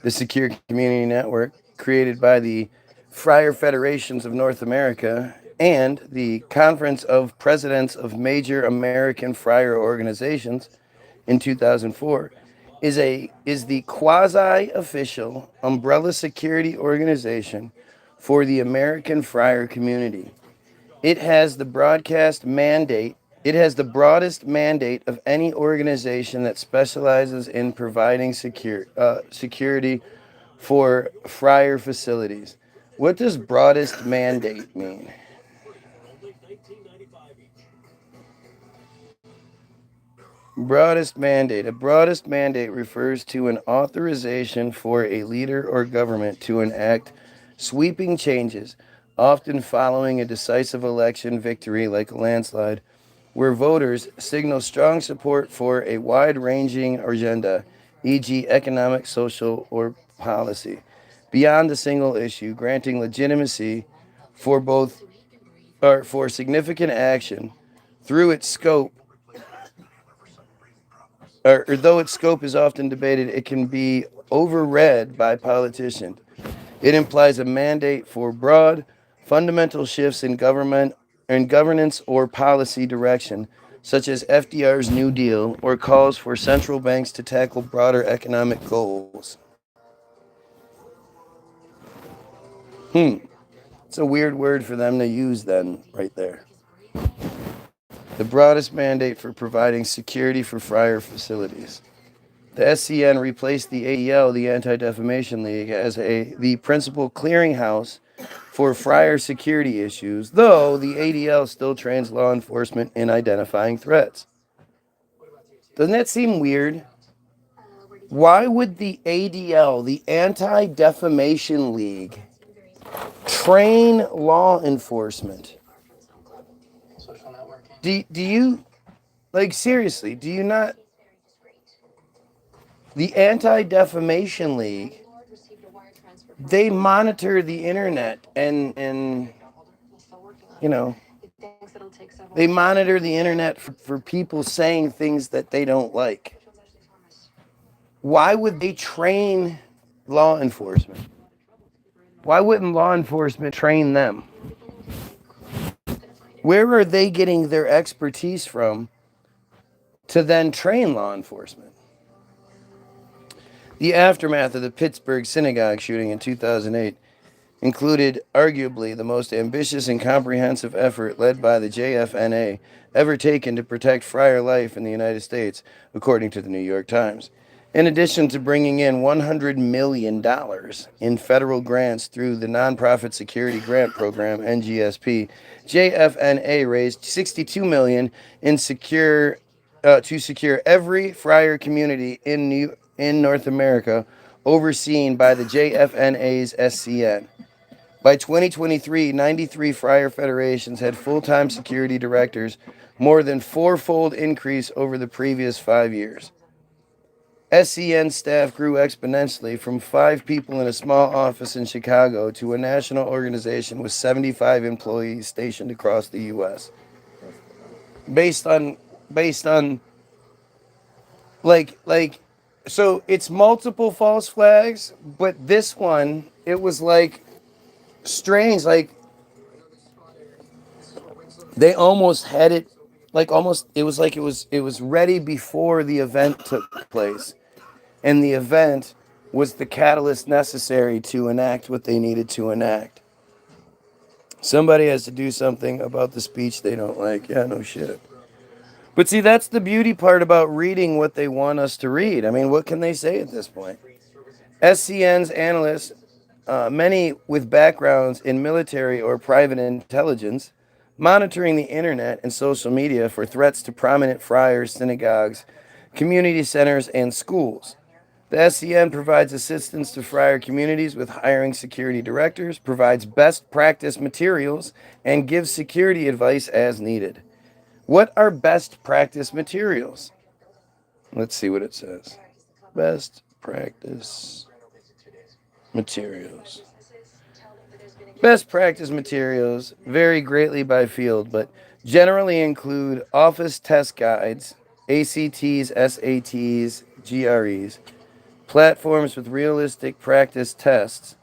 The Secure Community Network, created by the Friar Federations of North America and the Conference of Presidents of Major American Friar Organizations in 2004, is the quasi-official umbrella security organization for the American friar community. It has the broadest mandate of any organization that specializes in providing security for friar facilities. What does broadest mandate mean? Broadest mandate. A broadest mandate refers to an authorization for a leader or government to enact sweeping changes, often following a decisive election victory like a landslide, where voters signal strong support for a wide-ranging agenda, e.g., economic, social, or policy, beyond a single issue, granting legitimacy for both or for significant action through its scope or though its scope is often debated, it can be overread by politicians. It implies a mandate for broad, fundamental shifts in government in governance or policy direction, such as FDR's New Deal, or calls for central banks to tackle broader economic goals. It's a weird word for them to use then, right there. The broadest mandate for providing security for friar facilities. The SCN replaced the ADL, the Anti-Defamation League, as the principal clearinghouse for friar security issues, though the ADL still trains law enforcement in identifying threats. Doesn't that seem weird? Why would the ADL, the Anti-Defamation League, train law enforcement? Do you, like, seriously, do you not? The Anti-Defamation League, they monitor the internet and you know, they monitor the internet for people saying things that they don't like. Why would they train law enforcement? Why wouldn't law enforcement train them? Where are they getting their expertise from to then train law enforcement? The aftermath of the Pittsburgh synagogue shooting in 2008 included arguably the most ambitious and comprehensive effort led by the JFNA ever taken to protect friar life in the United States, according to the New York Times. In addition to bringing in $100 million in federal grants through the Nonprofit Security Grant Program, NGSP, JFNA raised $62 million to secure every friar community in North America overseen by the JFNA's SCN. By 2023, 93 friar federations had full-time security directors, more than fourfold increase over the previous 5 years. SCN staff grew exponentially from 5 people in a small office in Chicago to a national organization with 75 employees stationed across the U.S. Based on like so it's multiple false flags, but this one it was like strange, like they almost had it, like almost it was like it was ready before the event took place, and the event was the catalyst necessary to enact what they needed to enact. Somebody has to do something about the speech they don't like. Yeah, no shit. But see, that's the beauty part about reading what they want us to read. I mean, what can they say at this point? SCN's analysts, many with backgrounds in military or private intelligence, monitoring the internet and social media for threats to prominent friars, synagogues, community centers, and schools. The SCN provides assistance to friar communities with hiring security directors, provides best practice materials, and gives security advice as needed. What are best practice materials? Let's see what it says. Best practice materials. Best practice materials vary greatly by field, but generally include office test guides, ACTs, SATs, GREs, platforms with realistic practice tests,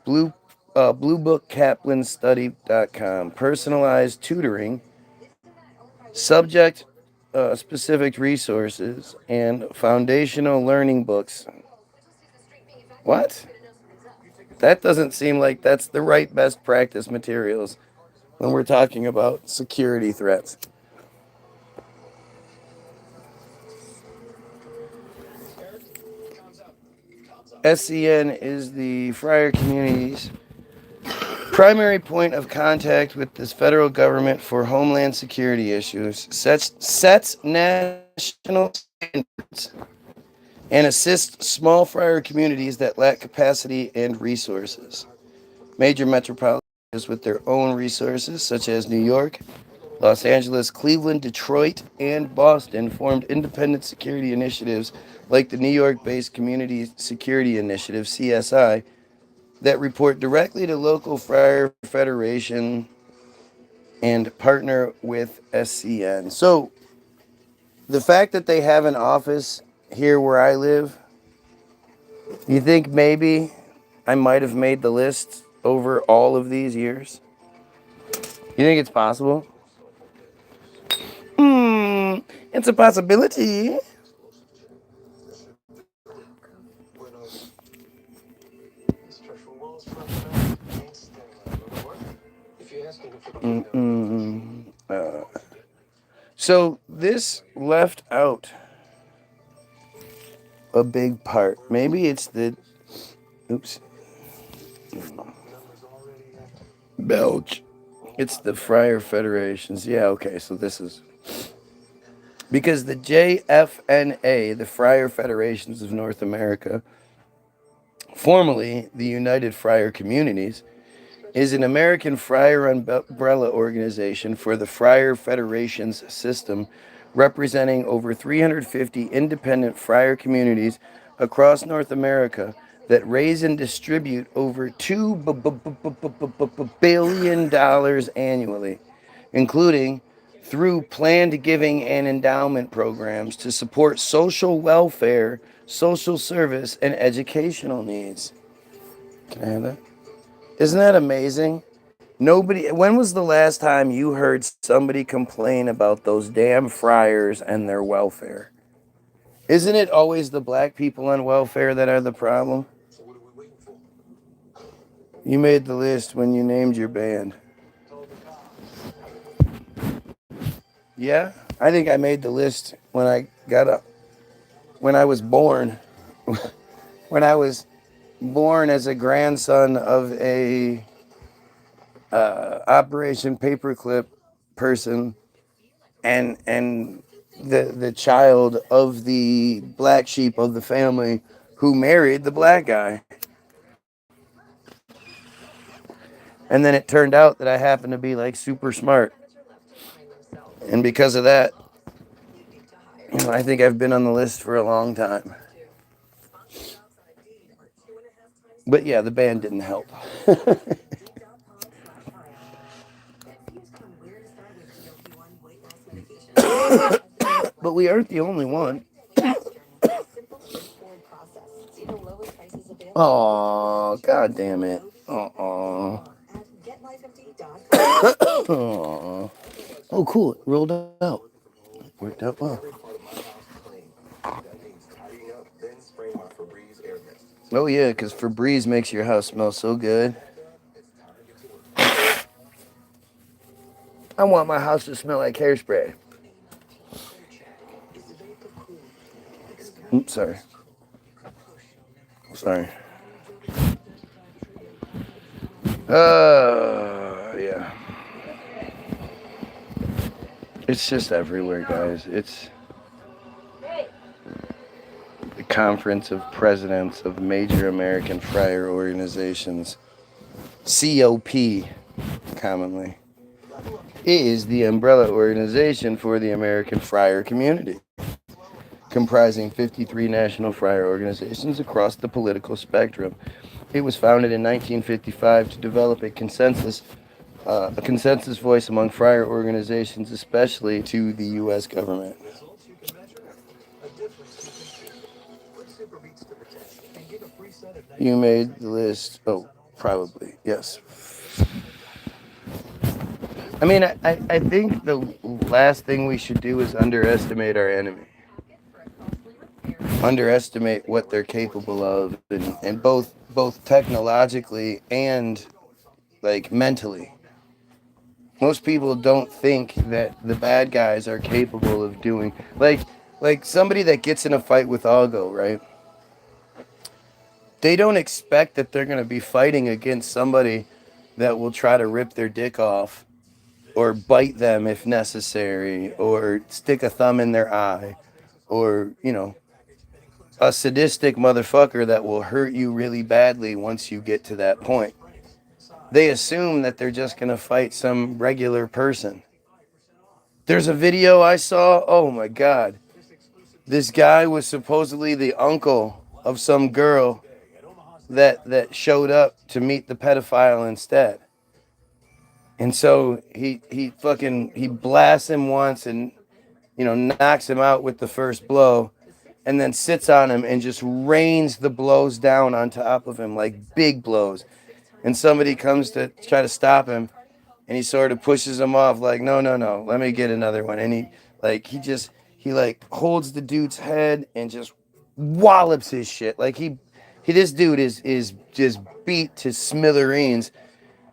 bluebookkaplanstudy.com, personalized tutoring, subject specific resources, and foundational learning books. What? That doesn't seem like that's the right best practice materials when we're talking about security threats. SCN is the friar community's primary point of contact with this federal government for homeland security issues, sets national national standards and assist small friar communities that lack capacity and resources. Major metropolitan areas with their own resources, such as New York, Los Angeles, Cleveland, Detroit, and Boston, formed independent security initiatives like the New York based Community Security Initiative, CSI, that report directly to local friar federation and partner with SCN. So the fact that they have an office here where I live, you think maybe I might have made the list over all of these years? You think it's possible? It's a possibility. So this left out a big part. Maybe it's the oops. Belch. It's the Friar Federations. Yeah, okay. So this is because the JFNA, the Friar Federations of North America, formerly the United Friar Communities, is an American friar umbrella organization for the Friar Federations system, representing over 350 independent friar communities across North America that raise and distribute over $2 billion annually, including through planned giving and endowment programs to support social welfare, social service, and educational needs. Can I have that? Isn't that amazing? Nobody. When was the last time you heard somebody complain about those damn friars and their welfare? Isn't it always the black people on welfare that are the problem? You made the list when you named your band. Yeah, I think I made the list when I got up. When I was born. When I was born as a grandson of a Operation Paperclip person and the child of the black sheep of the family who married the black guy. And then it turned out that I happened to be like super smart. And because of that, I think I've been on the list for a long time. But yeah, the band didn't help. But we aren't the only one. Oh, god damn it. Oh. Oh, cool. It rolled out. Worked out well. Oh, yeah, because Febreze makes your house smell so good. I want my house to smell like hairspray. Oops, sorry. Sorry. Yeah. It's just everywhere, guys. It's the Conference of Presidents of Major American Friar Organizations, COP, commonly, is the umbrella organization for the American friar community, comprising 53 national friar organizations across the political spectrum. It was founded in 1955 to develop a consensus voice among friar organizations, especially to the U.S. government. You made the list. Oh, probably. Yes. I mean, I think the last thing we should do is underestimate our enemy. Underestimate what they're capable of, and both technologically and like mentally. Most people don't think that the bad guys are capable of doing like somebody that gets in a fight with Algo, right? They don't expect that they're going to be fighting against somebody that will try to rip their dick off or bite them if necessary or stick a thumb in their eye or a sadistic motherfucker that will hurt you really badly once you get to that point. They assume that they're just going to fight some regular person. There's a video I saw. Oh my God. This guy was supposedly the uncle of some girl that showed up to meet the pedophile instead. And so he blasts him once and knocks him out with the first blow, and then sits on him and just rains the blows down on top of him, like big blows. And somebody comes to try to stop him, and he sort of pushes him off, like, no, let me get another one. And he holds the dude's head and just wallops his shit. Like this dude is just beat to smithereens.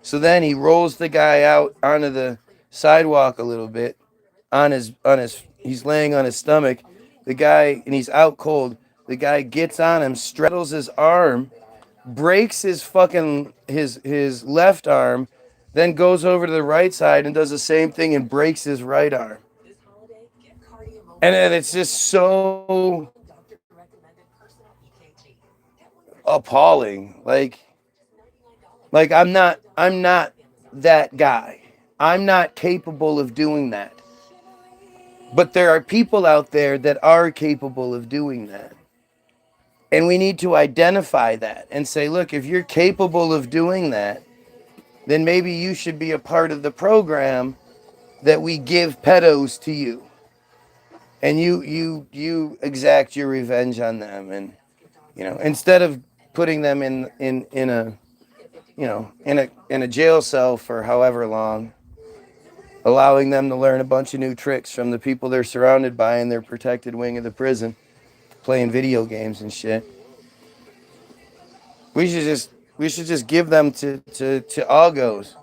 So then he rolls the guy out onto the sidewalk a little bit, he's laying on his stomach. The guy, and he's out cold. The guy gets on him, straddles his arm, breaks his left arm, then goes over to the right side and does the same thing and breaks his right arm. And then it's just so appalling. Like I'm not that guy. I'm not capable of doing that. But there are people out there that are capable of doing that. And we need to identify that and say, look, if you're capable of doing that, then maybe you should be a part of the program that we give pedos to you. And you exact your revenge on them. And, instead of putting them in a jail cell for however long, allowing them to learn a bunch of new tricks from the people they're surrounded by in their protected wing of the prison, playing video games and shit. We should just give them to algos,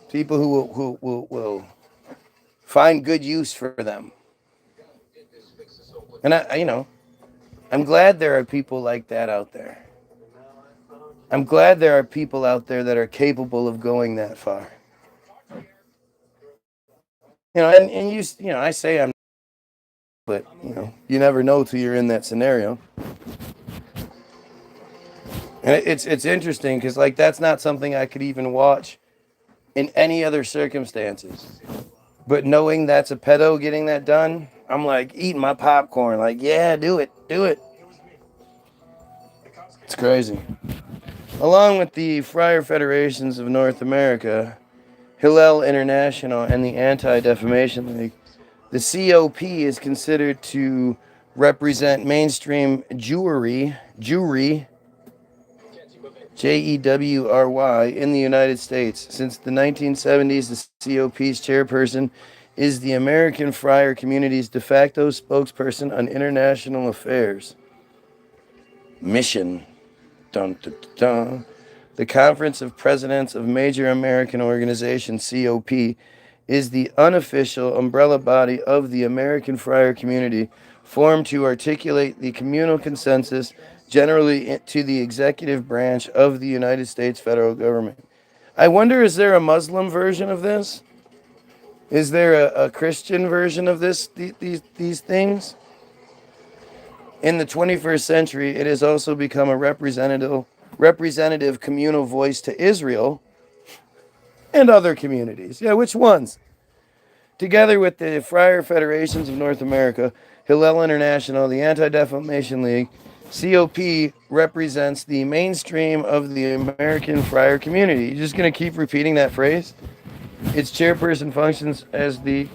people who will find good use for them. And I'm glad there are people like that out there. I'm glad there are people out there that are capable of going that far. I say I'm, but you never know till you're in that scenario. And it's interesting because that's not something I could even watch in any other circumstances. But knowing that's a pedo getting that done, I'm like eating my popcorn, like, yeah, do it. It's crazy. Along with the Friar Federations of North America, Hillel International, and the Anti-Defamation League, the COP is considered to represent mainstream Jewry, Jewry, in the United States. Since the 1970s, the COP's chairperson is the American Friar community's de facto spokesperson on international affairs. Mission. Dun, dun, dun, dun. The Conference of Presidents of Major American Organizations, COP, is the unofficial umbrella body of the American Friar community, formed to articulate the communal consensus generally to the executive branch of the United States federal government. I wonder, is there a Muslim version of this? Is there a Christian version of this? These things? In the 21st century, it has also become a representative communal voice to Israel and other communities. Yeah, which ones? Together with the Friar Federations of North America, Hillel International, the Anti-Defamation League, COP represents the mainstream of the American Friar community. You're just going to keep repeating that phrase? Its chairperson functions as the...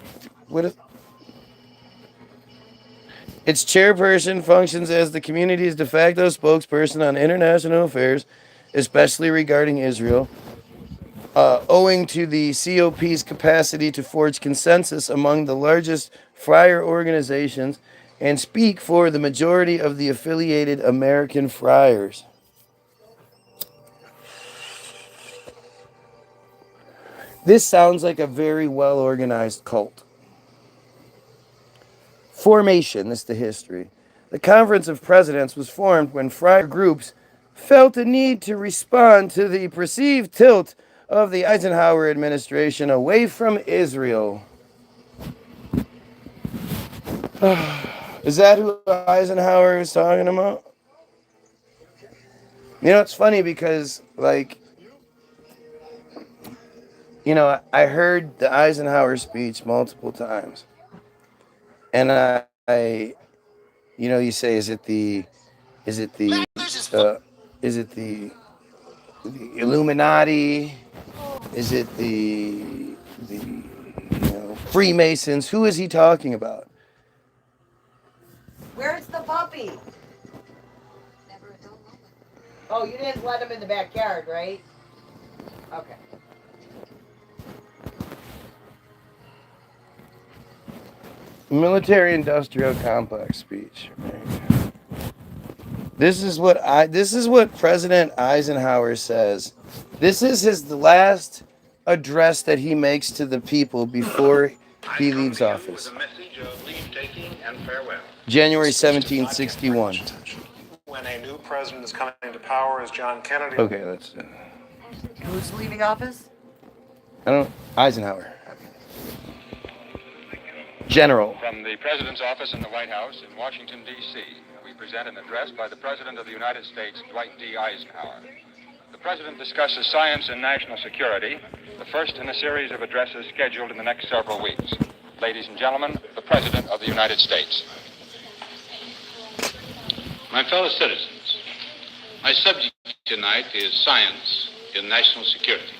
Its chairperson functions as the community's de facto spokesperson on international affairs, especially regarding Israel, owing to the COP's capacity to forge consensus among the largest friar organizations and speak for the majority of the affiliated American friars. This sounds like a very well-organized cult. Formation, this is the history. The Conference of Presidents was formed when friar groups felt a need to respond to the perceived tilt of the Eisenhower administration away from Israel. Is that who Eisenhower was talking about? You know, it's funny because, like, you know, I heard the Eisenhower speech multiple times, and you know, you say, is it the uh, is it the Illuminati? Is it the you know, Freemasons? Who is he talking about? Where's the puppy? Oh, you didn't let him in the backyard, right? Okay. Military-industrial complex speech. Right? This is what President Eisenhower says. This is the last address that he makes to the people before he leaves office. January 1761. When a new president is coming to power, as John Kennedy. Okay, let's. Who's leaving office? Eisenhower. General. From the President's office in the White House in Washington, D.C., we present an address by the President of the United States, Dwight D. Eisenhower. The President discusses science and national security, the first in a series of addresses scheduled in the next several weeks. Ladies and gentlemen, the President of the United States. My fellow citizens, my subject tonight is science in national security.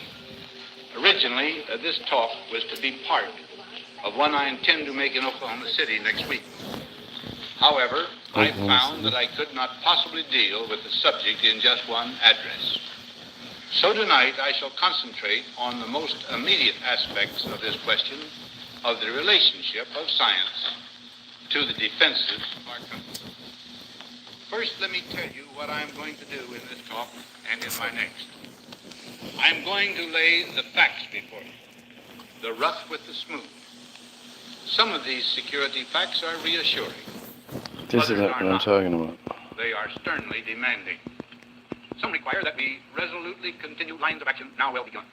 Originally, this talk was to be part of one I intend to make in Oklahoma City next week. However, I found that I could not possibly deal with the subject in just one address. So tonight I shall concentrate on the most immediate aspects of this question of the relationship of science to the defenses of our country. First, let me tell you what I am going to do in this talk and in my next. I am going to lay the facts before you, the rough with the smooth. Some of these security facts are reassuring. This is what I'm talking about. They are sternly demanding. Some require that we resolutely continue lines of action now well begun.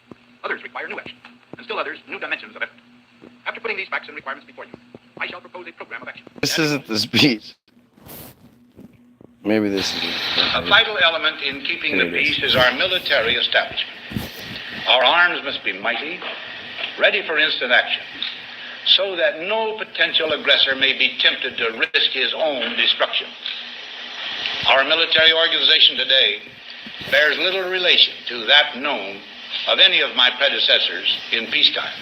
Others require new action, and still others, new dimensions of effort. After putting these facts and requirements before you, I shall propose a program of action. This isn't the speech. Maybe this is it. A vital element in keeping the peace is our military establishment. Our arms must be mighty, ready for instant action, so that no potential aggressor may be tempted to risk his own destruction. Our military organization today bears little relation to that known of any of my predecessors in peacetime,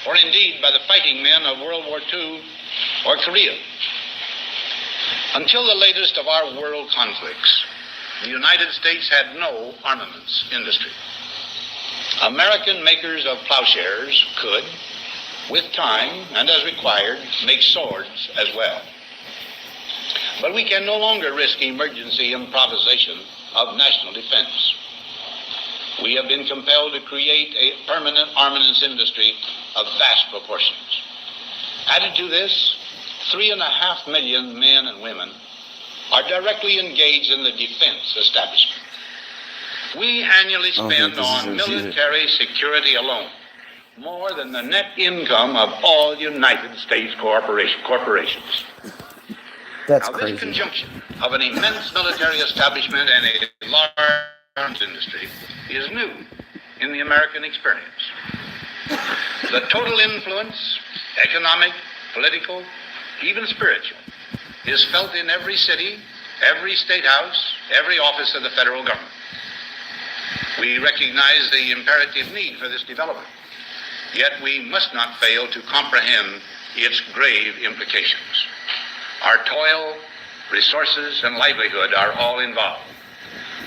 or indeed by the fighting men of World War II or Korea. Until the latest of our world conflicts, the United States had no armaments industry. American makers of plowshares could, with time and as required, make swords as well. But we can no longer risk emergency improvisation of national defense. We have been compelled to create a permanent armaments industry of vast proportions. Added to this, 3.5 million men and women are directly engaged in the defense establishment. We annually spend on military security alone more than the net income of all United States corporations. That's now, crazy. This conjunction of an immense military establishment and a large arms industry is new in the American experience. The total influence, economic, political, even spiritual, is felt in every city, every state house, every office of the federal government. We recognize the imperative need for this development, yet we must not fail to comprehend its grave implications. Our toil, resources, and livelihood are all involved.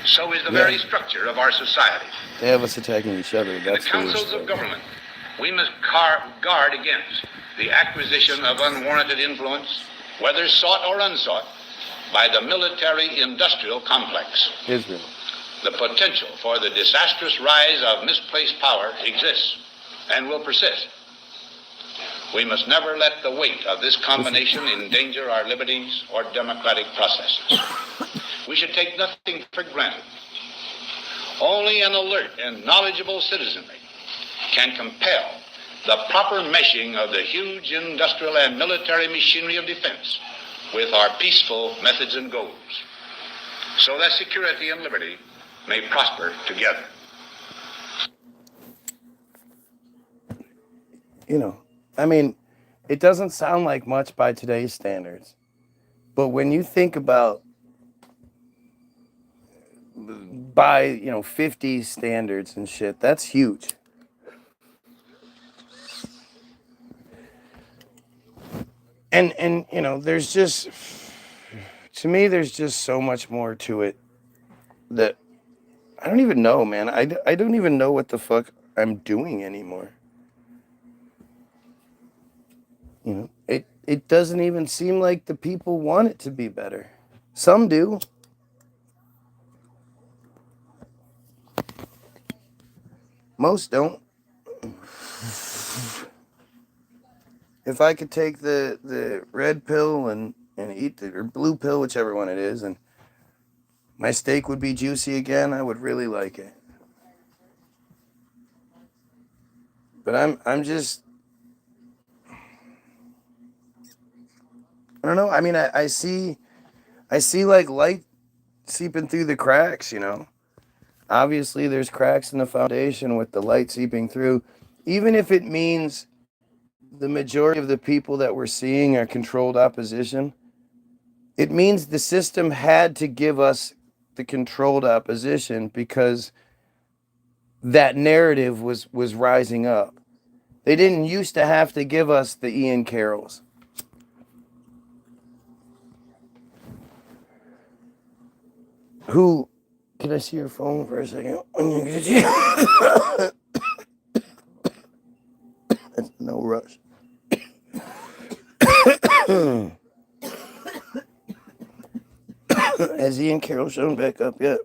So is the very structure of our society. They have us attacking each other. That's in the councils of government, we must guard against the acquisition of unwarranted influence, whether sought or unsought, by the military-industrial complex. Israel. The potential for the disastrous rise of misplaced power exists and will persist. We must never let the weight of this combination endanger our liberties or democratic processes. We should take nothing for granted. Only an alert and knowledgeable citizenry can compel the proper meshing of the huge industrial and military machinery of defense with our peaceful methods and goals, so that security and liberty may prosper together. You know, I mean, it doesn't sound like much by today's standards, but when you think about by 50s standards and shit, that's huge. And there's just, to me, there's just so much more to it that I don't even know, man. I don't even know what the fuck I'm doing anymore. It doesn't even seem like the people want it to be better. Some do. Most don't. If I could take the red pill and eat or blue pill, whichever one it is, and my steak would be juicy again, I would really like it. But I'm just, I don't know. I mean, I see like light seeping through the cracks, Obviously, there's cracks in the foundation with the light seeping through. Even if it means the majority of the people that we're seeing are controlled opposition, it means the system had to give us the controlled opposition because that narrative was rising up. They didn't used to have to give us the Ian Carrolls. Who, can I see your phone for a second? That's no rush. Has Ian Carroll shown back up yet?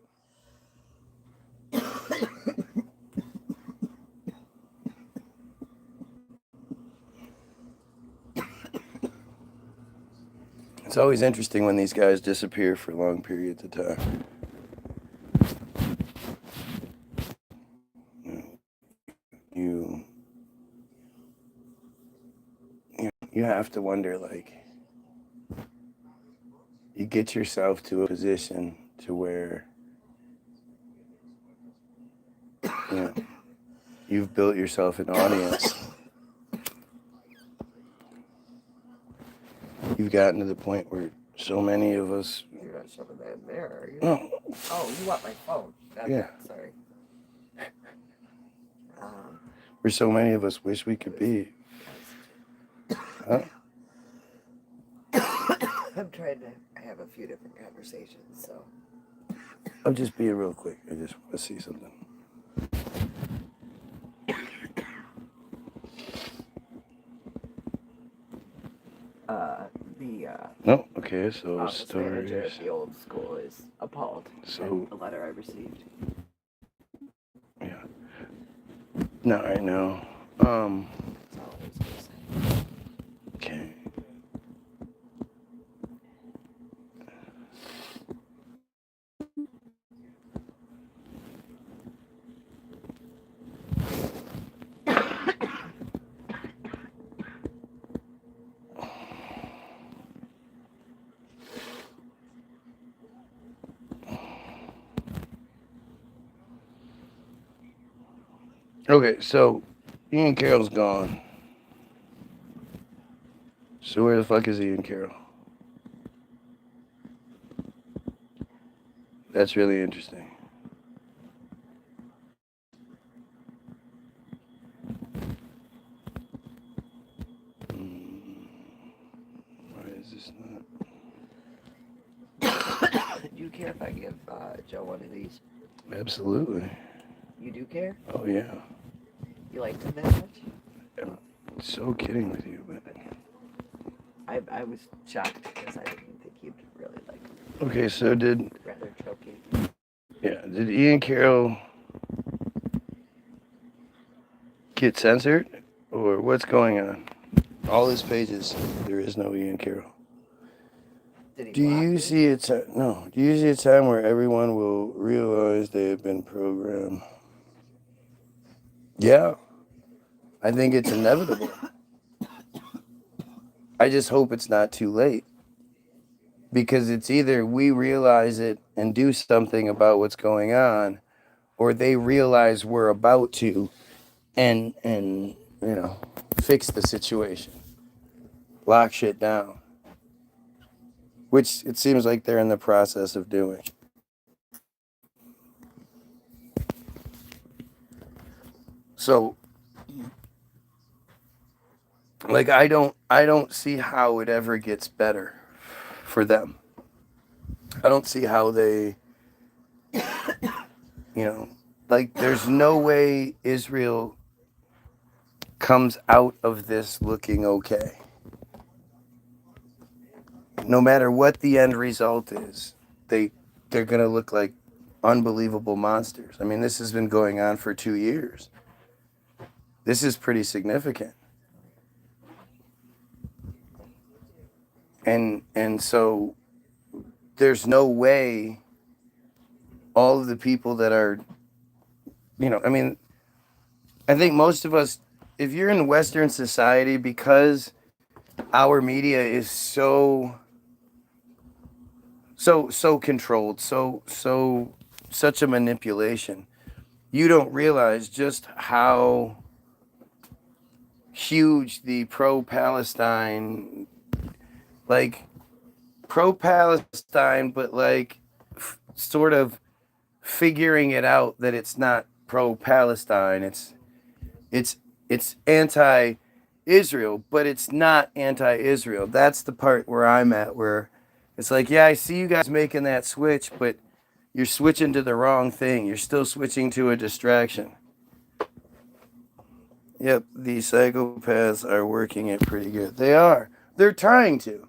It's always interesting when these guys disappear for long periods of time. You have to wonder, like, you get yourself to a position to where you've built yourself an audience. You've gotten to the point where so many of us. You're not shoving that in there, are you? No. Oh, you want my phone? Yeah. Sorry. Where so many of us wish we could be. Huh? I'm trying to have a few different conversations, so. I'm just being real quick. I just want to see something. No, okay, so office manager stories. at the old school is appalled So at the letter I received. yeah. Not right now. That's all I was gonna say. Okay. Okay, so Ian Carroll's gone. So where the fuck is Ian Carroll? That's really interesting. Why is this not? Do you care if I give Joe one of these? Absolutely. You do care? Oh yeah. You liked him that much? I'm so kidding with you, but. I was shocked because I didn't think you'd really like him. Okay, so did Rather choky. did Ian Carroll get censored, or what's going on? All his pages, there is no Ian Carroll. Did he Do block you see a time? No. Do you see a time where everyone will realize they have been programmed? Yeah, I think it's inevitable. I just hope it's not too late. because it's either we realize it and do something about what's going on, or they realize we're about to and fix the situation, lock shit down, which it seems like they're in the process of doing. So like I don't see how it ever gets better for them. I don't see how they like there's no way Israel comes out of this looking okay. No matter what the end result is, they're going to look like unbelievable monsters. I mean, this has been going on for 2 years. This is pretty significant. And so there's no way all of the people that are, I mean, I think most of us, if you're in Western society, because our media is so controlled, such a manipulation, you don't realize just how huge the pro-Palestine, but sort of figuring it out that it's not pro-Palestine, it's anti-Israel, but it's not anti-Israel. That's the part where I'm at, where it's like, yeah, I see you guys making that switch, but you're switching to the wrong thing. You're still switching to a distraction. Yep, the psychopaths are working it pretty good. They are. They're trying to.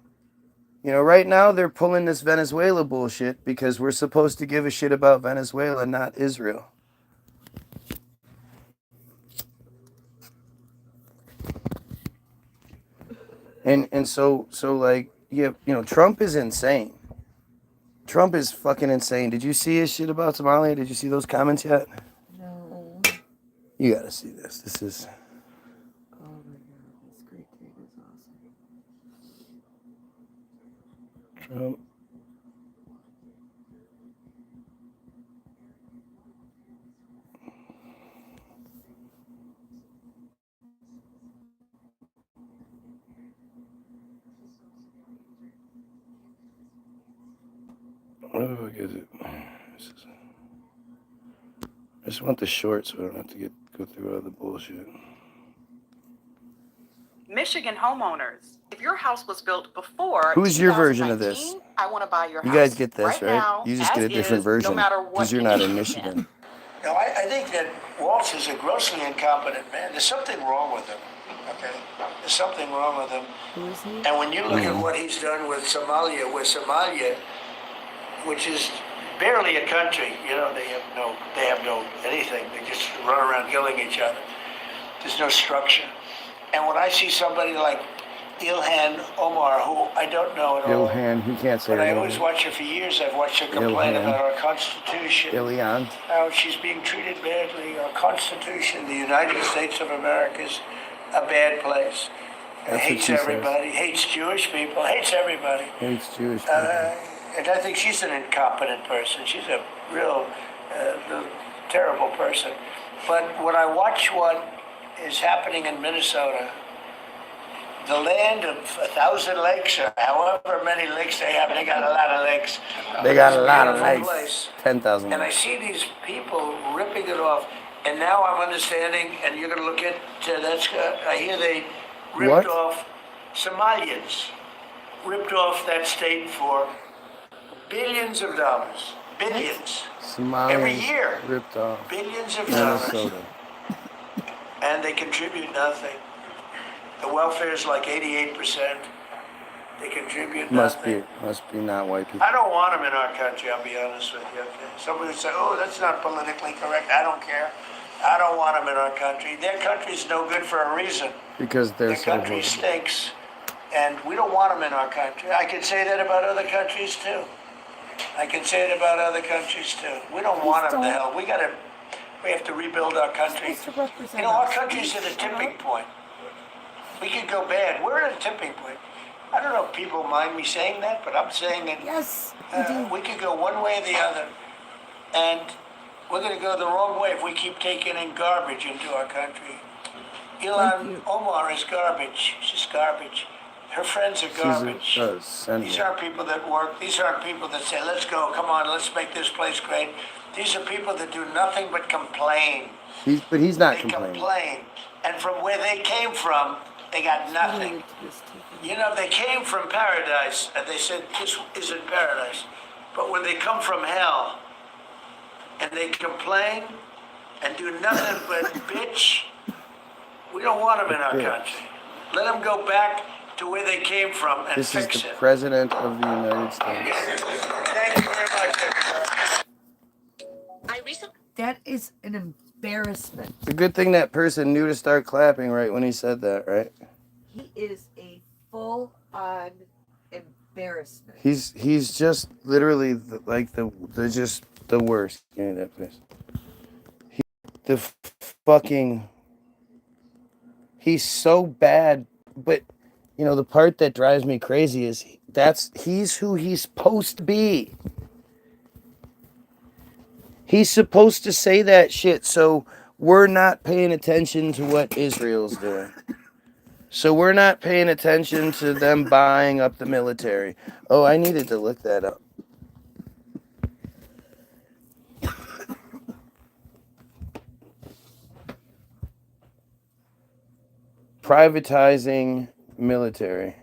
Right now they're pulling this Venezuela bullshit because we're supposed to give a shit about Venezuela, not Israel. And so Trump is insane. Trump is fucking insane. Did you see his shit about Somalia? Did you see those comments yet? No. You gotta see this. This is... Oh my god, this Greek tape is awesome. Trump. Where do I get it? I just want the short so I don't have to go through all the bullshit. Michigan homeowners, if your house was built before Who's your version of this? 2019, I want to buy your house. You guys get this, right? Now, You just get a different is, version no matter what because you're not in Michigan. No, I think that Walsh is a grossly incompetent man. There's something wrong with him. Okay, there's something wrong with him. Who is he? And when you look at what he's done with Somalia, which is barely a country, they have no anything. They just run around killing each other. There's no structure. And when I see somebody like Ilhan Omar, who I don't know at all, Ilhan, he can't say but her I name. always watch her for years. I've watched her complain Ilhan. about our Constitution. Ilhan. How she's being treated badly. Our Constitution, the United States of America, is a bad place. That's Hates what she everybody, hates Jewish people, hates everybody. Hates Jewish people. And I think she's an incompetent person. She's a real terrible person. But when I watch what is happening in Minnesota, the land of 1,000 lakes, or however many lakes they have, they got a lot of lakes. They got a lot of Beautiful lakes. place. 10,000 And I lakes. see these people ripping it off. And now I'm understanding, and you're going to look at, I hear they ripped What? off Somalians, ripped off that state for billions of dollars. Billions. Somalians Every year. ripped off Billions of dollars. Minnesota. And they contribute nothing. The welfare is like 88%. They contribute nothing. Must be not white people. I don't want them in our country, I'll be honest with you. Okay? Somebody would say, oh, that's not politically correct. I don't care. I don't want them in our country. Their country's no good for a reason. Because they're Their so country horrible. stinks. And we don't want them in our country. I can say that about other countries too. I can say it about other countries too. We don't want them to hell. We have to rebuild our country. Our country's at a tipping point. We could go bad. We're at a tipping point. I don't know if people mind me saying that, but I'm saying it. Yes, you do. We could go one way or the other, and we're going to go the wrong way if we keep taking in garbage into our country. Ilan Omar is garbage. She's garbage. Her friends are garbage. These aren't people that work. These aren't people that say, let's go, come on, let's make this place great. These are people that do nothing but complain. But he's not They complaining. complain. And from where they came from, they got nothing. You know, they came from paradise, and they said, this isn't paradise. But when they come from hell, and they complain, and do nothing but bitch, we don't want them in our country. Let them go back to where they came from and This is fix the it. President of the United States. Thank you very much, everybody. That is an embarrassment. It's a good thing that person knew to start clapping right when he said that, right? He is a full-on embarrassment. He's just literally just the worst. Give me that place. He's so bad, but you know the part that drives me crazy is he's who he's supposed to be. He's supposed to say that shit, so we're not paying attention to what Israel's doing. So we're not paying attention to them buying up the military. Oh, I needed to look that up. Privatizing military.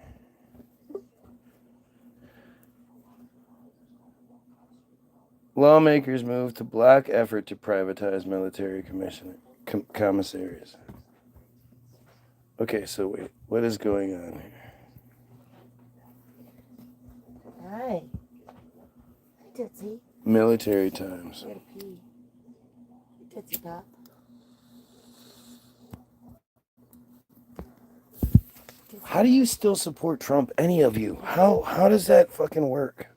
Lawmakers move to block effort to privatize military commissaries. Okay, so wait, what is going on here? Hi. Hi, Tootsie. Military times. You gotta pee. Tootsie Pop. How do you still support Trump, any of you? How does that fucking work?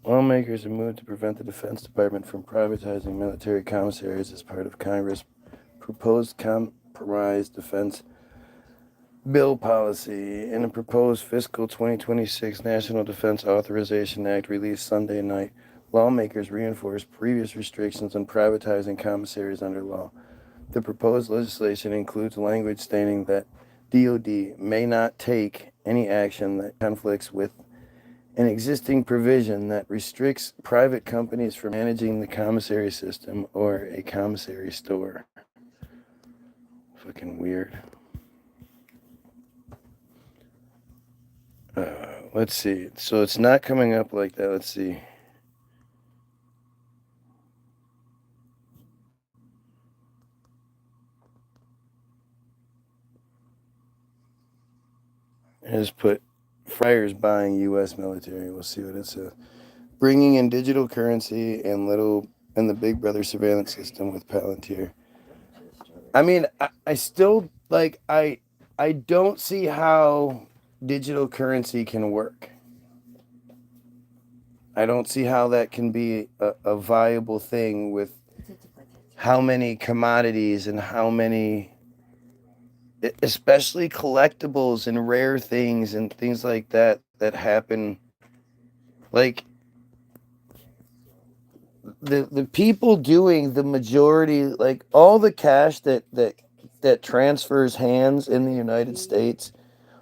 Lawmakers have moved to prevent the Defense Department from privatizing military commissaries as part of Congress' proposed compromise defense bill policy. In a proposed fiscal 2026 National Defense Authorization Act released Sunday night, lawmakers reinforced previous restrictions on privatizing commissaries under law. The proposed legislation includes language stating that DoD may not take any action that conflicts with an existing provision that restricts private companies from managing the commissary system or a commissary store. Fucking weird. Let's see. So it's not coming up like that. Let's see. I just put Friars buying U.S. military. We'll see what it says. Bringing in digital currency and the Big Brother surveillance system with Palantir. I mean, I still I don't see how digital currency can work. I don't see how that can be a viable thing with how many commodities and how many, especially collectibles and rare things and things like that happen. Like the people doing the majority, like all the cash that transfers hands in the United States,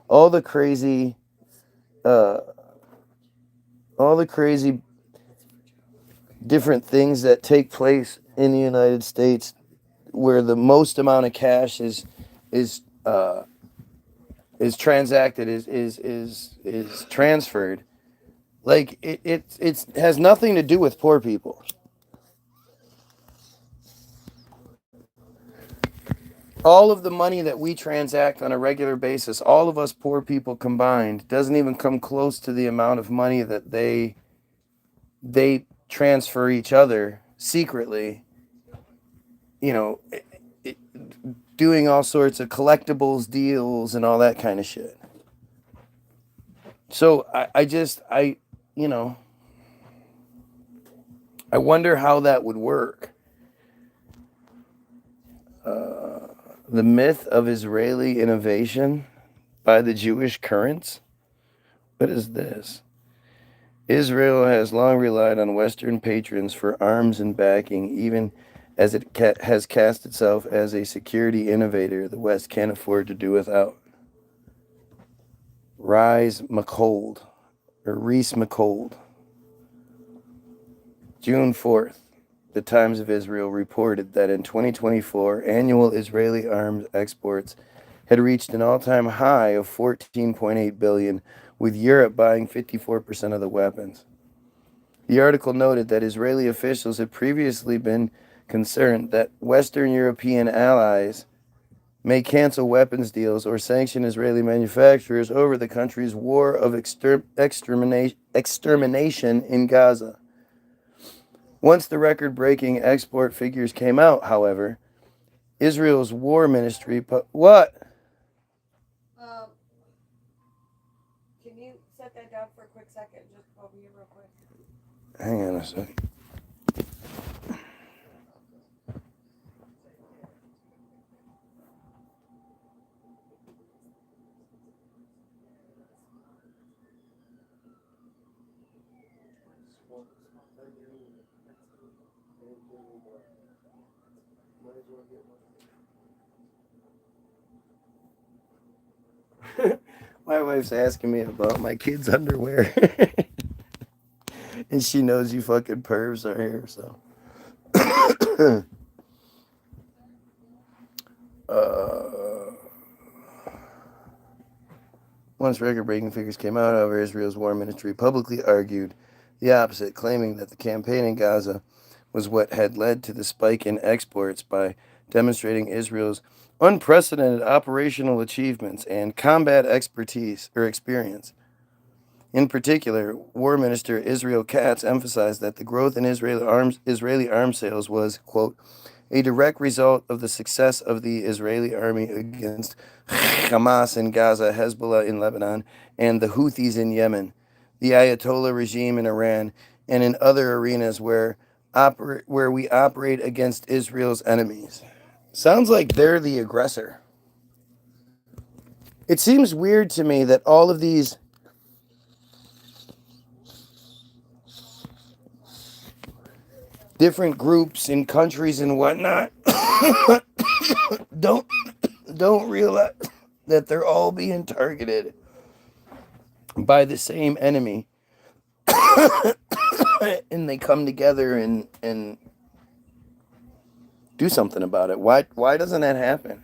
all the crazy different things that take place in the United States where the most amount of cash is transacted, is transferred. Like it has nothing to do with poor people. All of the money that we transact on a regular basis, all of us poor people combined, doesn't even come close to the amount of money that they transfer each other secretly, you know, doing all sorts of collectibles deals and all that kind of shit. So I wonder how that would work. The myth of Israeli innovation by the Jewish currents? What is this? Israel has long relied on Western patrons for arms and backing, even as it has cast itself as a security innovator the West can't afford to do without. Reese McCold. June 4th, the Times of Israel reported that in 2024, annual Israeli arms exports had reached an all-time high of 14.8 billion, with Europe buying 54% of the weapons. The article noted that Israeli officials had previously been concerned that Western European allies may cancel weapons deals or sanction Israeli manufacturers over the country's war of extermination in Gaza. Once the record-breaking export figures came out, however, Israel's war ministry what? Can you set that down for a quick second? Just over here real quick. Hang on a second. My wife's asking me about my kids' underwear. And she knows you fucking pervs are here, so. Once record-breaking figures came out, however, Israel's war ministry publicly argued the opposite, claiming that the campaign in Gaza was what had led to the spike in exports by demonstrating Israel's unprecedented operational achievements and combat expertise or experience. In particular, War Minister Israel Katz emphasized that the growth in Israeli arms sales was, quote, a direct result of the success of the Israeli army against Hamas in Gaza, Hezbollah in Lebanon, and the Houthis in Yemen, the Ayatollah regime in Iran, and in other arenas where we operate against Israel's enemies. Sounds like they're the aggressor. It seems weird to me that all of these different groups and countries and whatnot don't realize that they're all being targeted by the same enemy. And they come together and do something about it. Why doesn't that happen?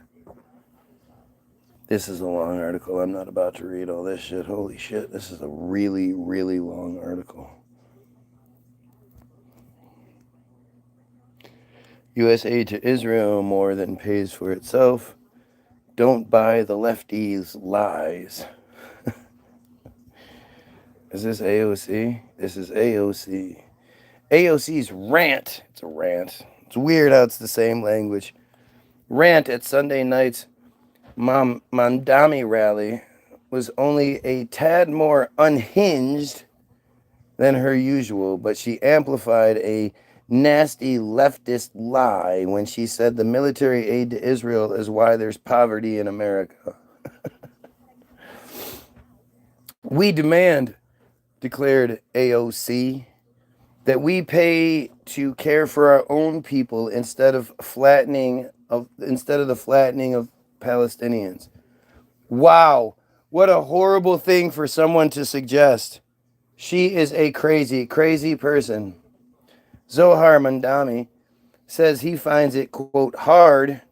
This is a long article. I'm not about to read all this shit. Holy shit, this is a really, really long article. U.S. aid to Israel more than pays for itself. Don't buy the lefties' lies. Is this AOC? This is AOC. AOC's rant. It's a rant. It's weird how it's the same language. Rant at Sunday night's Mandami rally was only a tad more unhinged than her usual, but she amplified a nasty leftist lie when she said the military aid to Israel is why there's poverty in America. We demand, declared AOC, that we pay to care for our own people instead of the flattening of Palestinians. Wow, what a horrible thing for someone to suggest. She is a crazy, crazy person. Zohar Mandami says he finds it, quote, hard,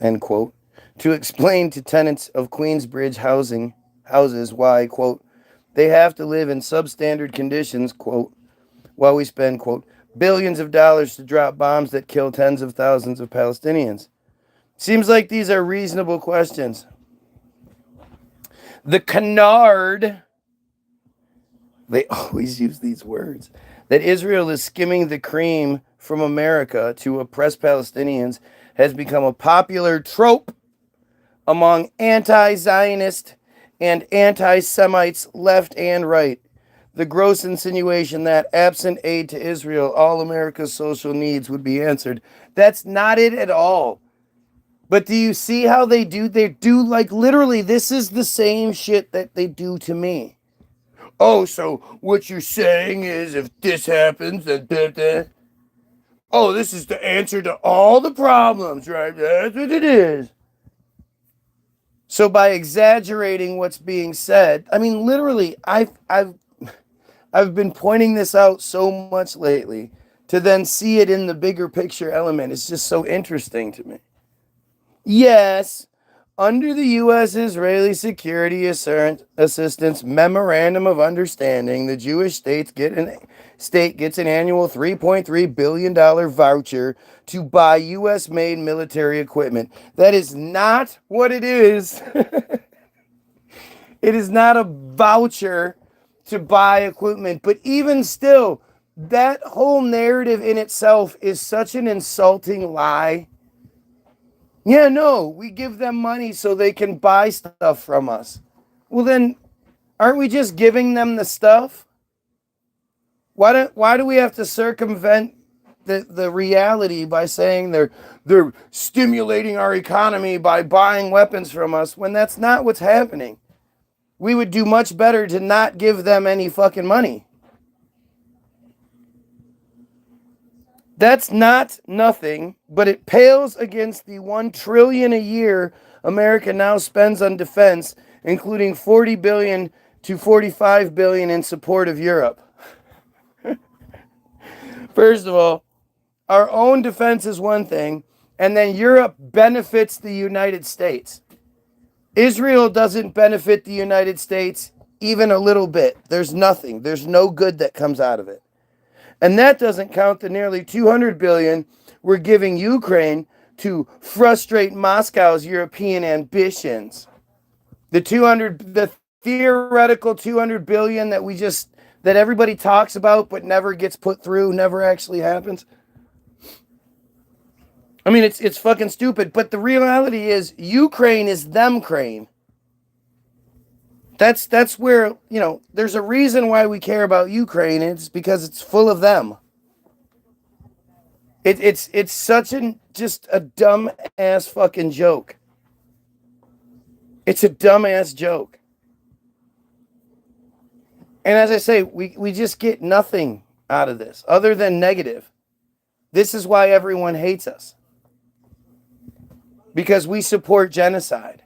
end quote, to explain to tenants of Queensbridge houses why, quote, they have to live in substandard conditions, quote, while we spend, quote, billions of dollars to drop bombs that kill tens of thousands of Palestinians. Seems like these are reasonable questions. The canard, they always use these words, that Israel is skimming the cream from America to oppress Palestinians has become a popular trope among anti-Zionist and anti-Semites left and right. The gross insinuation that absent aid to Israel, all America's social needs would be answered. That's not it at all. But do you see how they do? They do, like, literally, this is the same shit that they do to me. Oh, so what you're saying is if this happens, then oh, this is the answer to all the problems, right? That's what it is. So by exaggerating what's being said, I mean, literally, I've been pointing this out so much lately. To then see it in the bigger picture element is just so interesting to me. Yes, under the U.S. Israeli Security Assistance Memorandum of Understanding, the Jewish state gets an annual $3.3 billion voucher to buy U.S.-made military equipment. That is not what it is. It is not a voucher to buy equipment. But even still, that whole narrative in itself is such an insulting lie. Yeah, no, we give them money so they can buy stuff from us. Well, then, aren't we just giving them the stuff? Why do we have to circumvent the reality by saying they're stimulating our economy by buying weapons from us when that's not what's happening? We would do much better to not give them any fucking money. That's not nothing, but it pales against the $1 trillion a year America now spends on defense, including $40 billion to $45 billion in support of Europe. First of all, our own defense is one thing, and then Europe benefits the United States. Israel doesn't benefit the United States even a little bit. There's nothing. There's no good that comes out of it. And that doesn't count the nearly $200 billion we're giving Ukraine to frustrate Moscow's European ambitions. The theoretical $200 billion that everybody talks about but never gets put through, never actually happens. I mean, it's fucking stupid, but the reality is Ukraine is them-crane. That's where, there's a reason why we care about Ukraine. It's because it's full of them. It's such just a dumb ass fucking joke. It's a dumb ass joke. And as I say, we just get nothing out of this other than negative. This is why everyone hates us. Because we support genocide.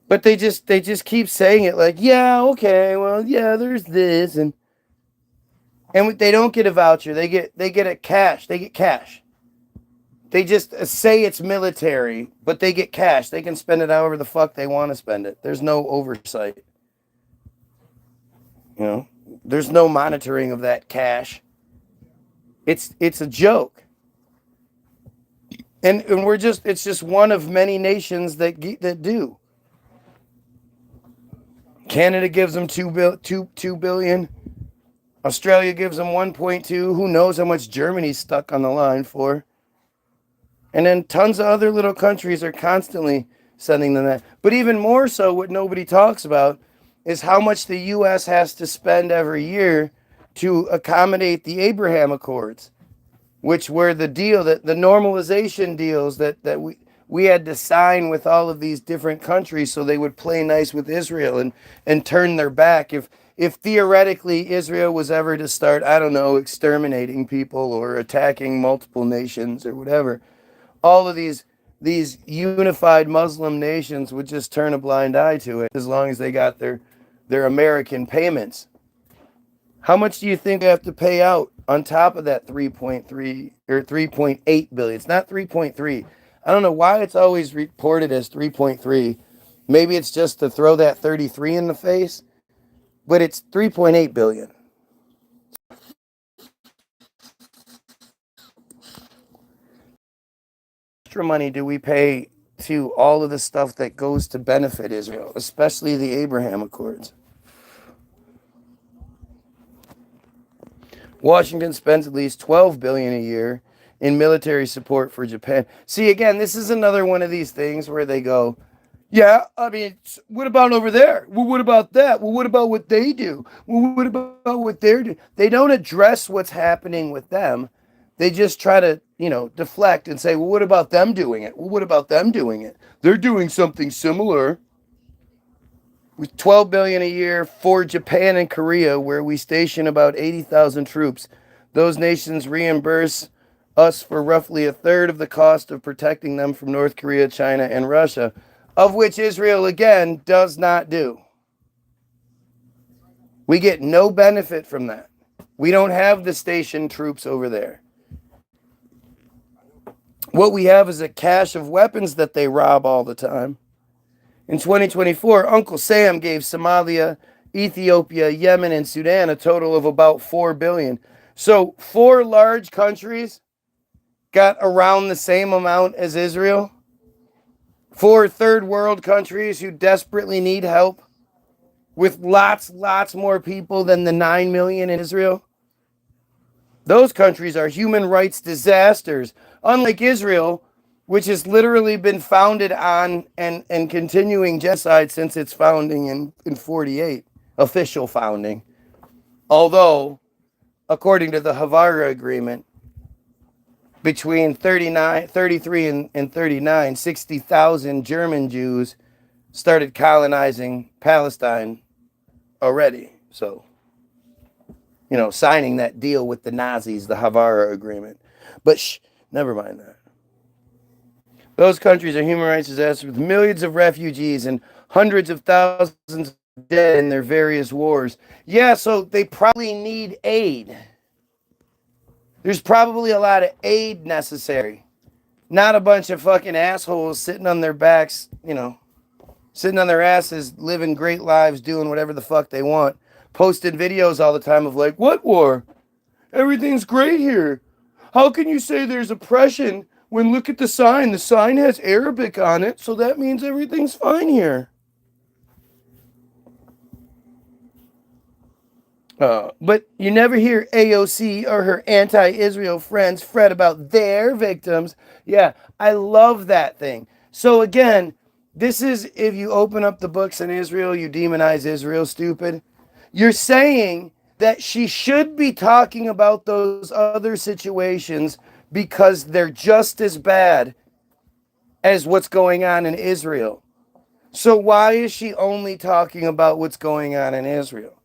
But they just keep saying it like, yeah, okay, well, yeah, there's this, and they don't get a voucher. They get a cash. They get cash. They just say it's military, but they get cash. They can spend it however the fuck they want to spend it. There's no oversight. There's no monitoring of that cash. It's a joke. And it's just one of many nations that do. Canada gives them $2 billion. Australia gives them 1.2. Who knows how much Germany's stuck on the line for? And then tons of other little countries are constantly sending them that. But even more so, what nobody talks about is how much the U.S. has to spend every year to accommodate the Abraham Accords, which were the deal, the normalization deals that we had to sign with all of these different countries so they would play nice with Israel and turn their back. If theoretically Israel was ever to start, I don't know, exterminating people or attacking multiple nations or whatever, all of these unified Muslim nations would just turn a blind eye to it as long as they got their American payments. How much do you think they have to pay out on top of that 3.3 or 3.8 billion? It's not 3.3. I don't know why it's always reported as 3.3. Maybe it's just to throw that 33 in the face, but it's 3.8 billion. Extra money do we pay to all of the stuff that goes to benefit Israel, especially the Abraham Accords? Washington spends at least $12 billion a year in military support for Japan. See, again, this is another one of these things where they go, yeah, I mean, what about over there? Well, what about that? Well, what about what they do? Well, what about what they're doing? They don't address what's happening with them. they just try to, deflect and say, well, what about them doing it? Well, what about them doing it? They're doing something similar. With $12 billion a year for Japan and Korea, where we station about 80,000 troops, those nations reimburse us for roughly a third of the cost of protecting them from North Korea, China, and Russia, of which Israel, again, does not do. We get no benefit from that. We don't have the stationed troops over there. What we have is a cache of weapons that they rob all the time. In 2024, Uncle Sam gave Somalia, Ethiopia, Yemen, and Sudan a total of about $4 billion. So 4 large countries got around the same amount as Israel. 4 third world countries who desperately need help with lots more people than the 9 million in Israel. Those countries are human rights disasters. Unlike Israel, which has literally been founded on and continuing genocide since its founding in 48, official founding. Although, according to the Havara Agreement, between 33 and 39, 60,000 German Jews started colonizing Palestine already. So, signing that deal with the Nazis, the Havara Agreement. But never mind that. Those countries are human rights disasters with millions of refugees and hundreds of thousands dead in their various wars. Yeah, so they probably need aid. There's probably a lot of aid necessary. Not a bunch of fucking assholes sitting on their backs, sitting on their asses, living great lives, doing whatever the fuck they want. Posting videos all the time of like, what war? Everything's great here. How can you say there's oppression when look at the sign? The sign has Arabic on it, so that means everything's fine here. But you never hear AOC or her anti-Israel friends fret about their victims. Yeah, I love that thing. So again, this is, if you open up the books in Israel, you demonize Israel, stupid. You're saying that she should be talking about those other situations because they're just as bad as what's going on in Israel. So why is she only talking about what's going on in Israel?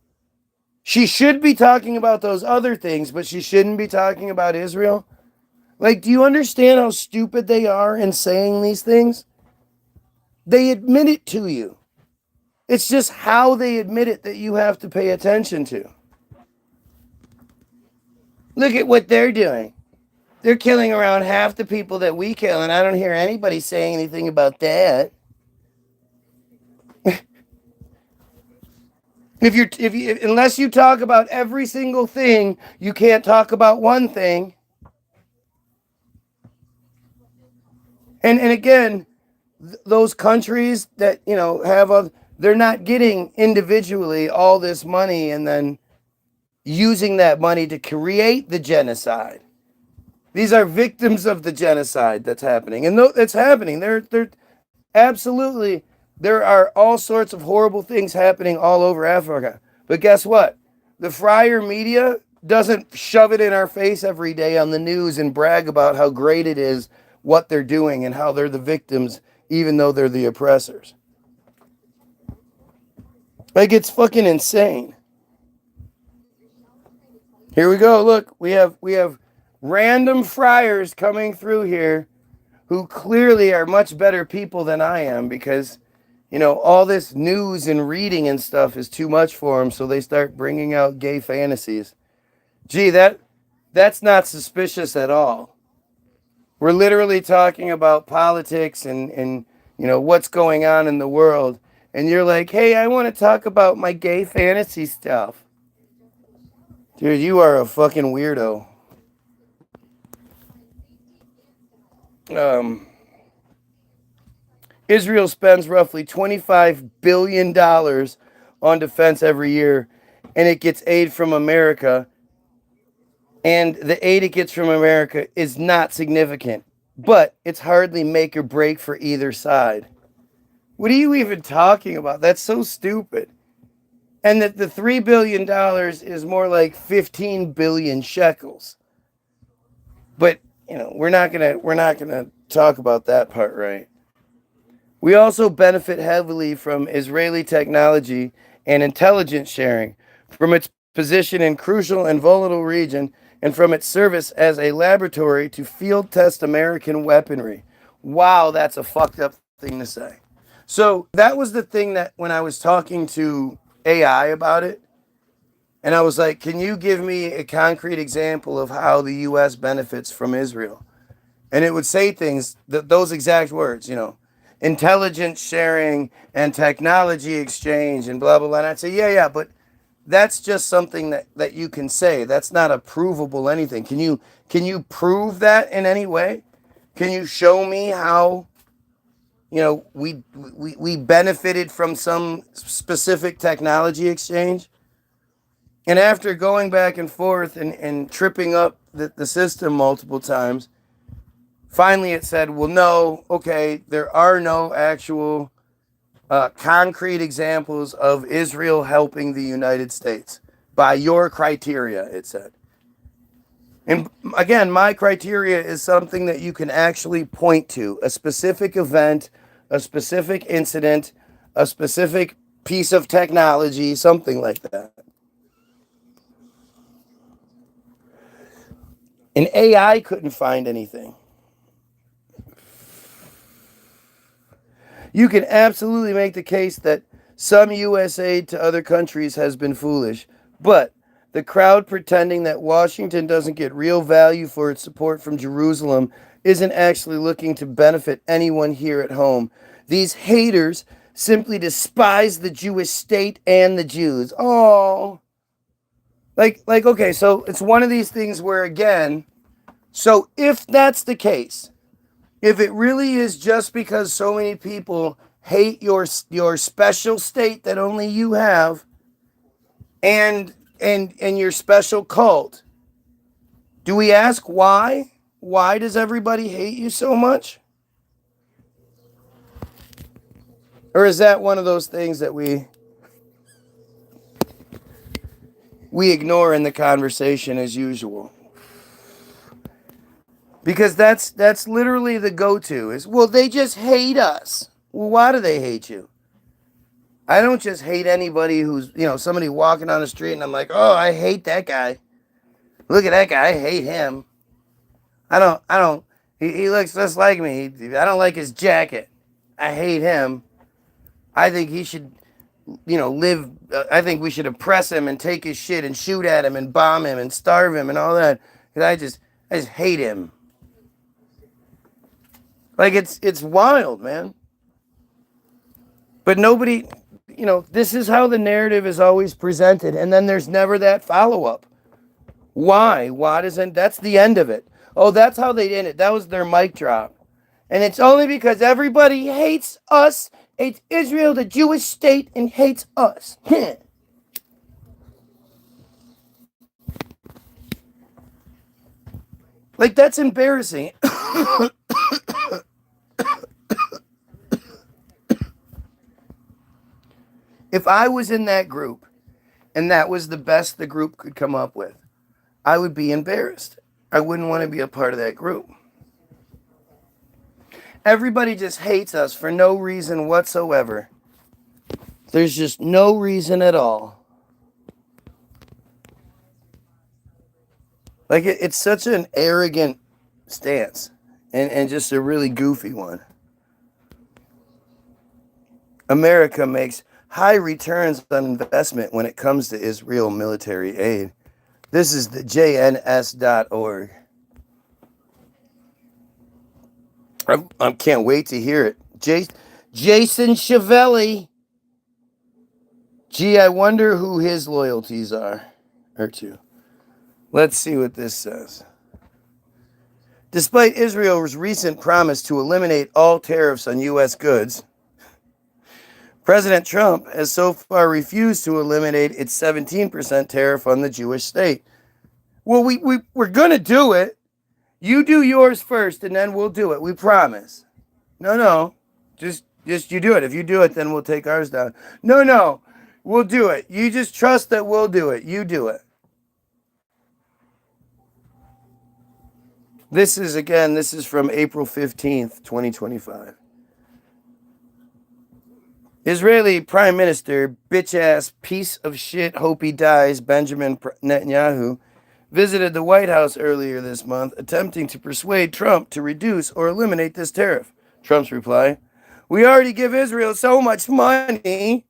She should be talking about those other things, but she shouldn't be talking about Israel? Like, do you understand how stupid they are in saying these things? They admit it to you. It's just how they admit it that you have to pay attention to. Look at what they're doing. They're killing around half the people that we kill, and I don't hear anybody saying anything about that. Unless you talk about every single thing, you can't talk about one thing. And again, those countries that, they're not getting individually all this money and then using that money to create the genocide. These are victims of the genocide that's happening. And it's happening. They're absolutely, there are all sorts of horrible things happening all over Africa. But guess what? The friar media doesn't shove it in our face every day on the news and brag about how great it is, what they're doing, and how they're the victims, even though they're the oppressors. Like, it's fucking insane. Here we go. Look, we have random friars coming through here who clearly are much better people than I am because, all this news and reading and stuff is too much for them, so they start bringing out gay fantasies. Gee, that's not suspicious at all. We're literally talking about politics and what's going on in the world, and you're like, hey, I want to talk about my gay fantasy stuff. Dude, you are a fucking weirdo. Israel spends roughly $25 billion on defense every year, and it gets aid from America. And the aid it gets from America is not significant, but it's hardly make or break for either side. What are you even talking about? That's so stupid. And that the $3 billion is more like 15 billion shekels. But, we're not gonna talk about that part, right? We also benefit heavily from Israeli technology and intelligence sharing, from its position in crucial and volatile region, and from its service as a laboratory to field test American weaponry. Wow, that's a fucked up thing to say. So that was the thing that when I was talking to AI about it, and I was like, can you give me a concrete example of how the U.S. benefits from Israel? And it would say things, those exact words, intelligence sharing and technology exchange and blah, blah, blah. And I'd say, yeah, but that's just something that you can say. That's not a provable anything. Can you prove that in any way? Can you show me how, we benefited from some specific technology exchange? And after going back and forth and tripping up the system multiple times, finally it said, well, no, okay, there are no actual concrete examples of Israel helping the United States by your criteria, it said. And again, my criteria is something that you can actually point to, a specific event, a specific incident, a specific piece of technology, something like that. And AI couldn't find anything. You can absolutely make the case that some U.S. aid to other countries has been foolish, but the crowd pretending that Washington doesn't get real value for its support from Jerusalem isn't actually looking to benefit anyone here at home. These haters simply despise the Jewish state and the Jews. Oh. Like, okay, so it's one of these things where, again, so if that's the case, if it really is just because so many people hate your special state that only you have, and your special cult, do we ask why? Why does everybody hate you so much? Or is that one of those things that we ignore in the conversation as usual? Because that's literally the go-to is, well, they just hate us. Well, why do they hate you? I don't just hate anybody who's, somebody walking on the street and I'm like, oh, I hate that guy. Look at that guy. I hate him. He looks just like me. I don't like his jacket. I hate him. I think he should, live. I think we should oppress him and take his shit and shoot at him and bomb him and starve him and all that. Because I just hate him. Like, it's wild, man. But nobody, this is how the narrative is always presented. And then there's never that follow-up. Why? Why doesn't, that's the end of it. Oh, that's how they did it. That was their mic drop. And it's only because everybody hates us, hates Israel, the Jewish state, and hates us. Like, that's embarrassing. If I was in that group and that was the best the group could come up with, I would be embarrassed. I wouldn't want to be a part of that group. Everybody just hates us for no reason whatsoever. There's just no reason at all. Like, it's such an arrogant stance and just a really goofy one. America makes high returns on investment when it comes to Israel military aid. This is the jns.org. I can't wait to hear it. Jason Chiavelli. Gee, I wonder who his loyalties are to. Let's see what this says. Despite Israel's recent promise to eliminate all tariffs on U.S. goods, President Trump has so far refused to eliminate its 17% tariff on the Jewish state. Well, we're going to do it. You do yours first, and then we'll do it. We promise. No. Just you do it. If you do it, then we'll take ours down. No. We'll do it. You just trust that we'll do it. You do it. This is from April 15th, 2025. Israeli Prime Minister, bitch-ass, piece of shit, hope he dies, Benjamin Netanyahu, visited the White House earlier this month, attempting to persuade Trump to reduce or eliminate this tariff. Trump's reply, "We already give Israel so much money."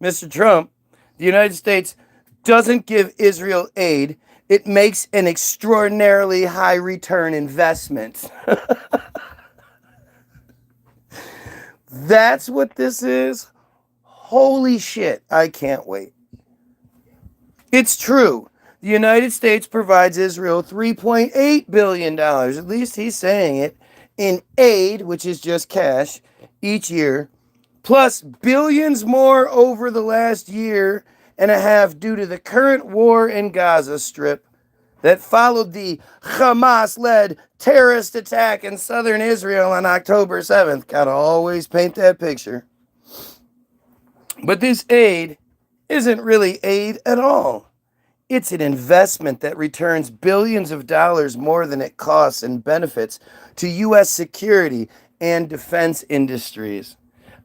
Mr. Trump, the United States doesn't give Israel aid. It makes an extraordinarily high return investment. That's what this is? Holy shit, I can't wait. It's true. The United States provides Israel $3.8 billion, at least he's saying it, in aid, which is just cash, each year, plus billions more over the last year and a half due to the current war in Gaza Strip that followed the Hamas-led terrorist attack in southern Israel on October 7th. Gotta always paint that picture. But this aid isn't really aid at all. It's an investment that returns billions of dollars more than it costs and benefits to U.S. security and defense industries.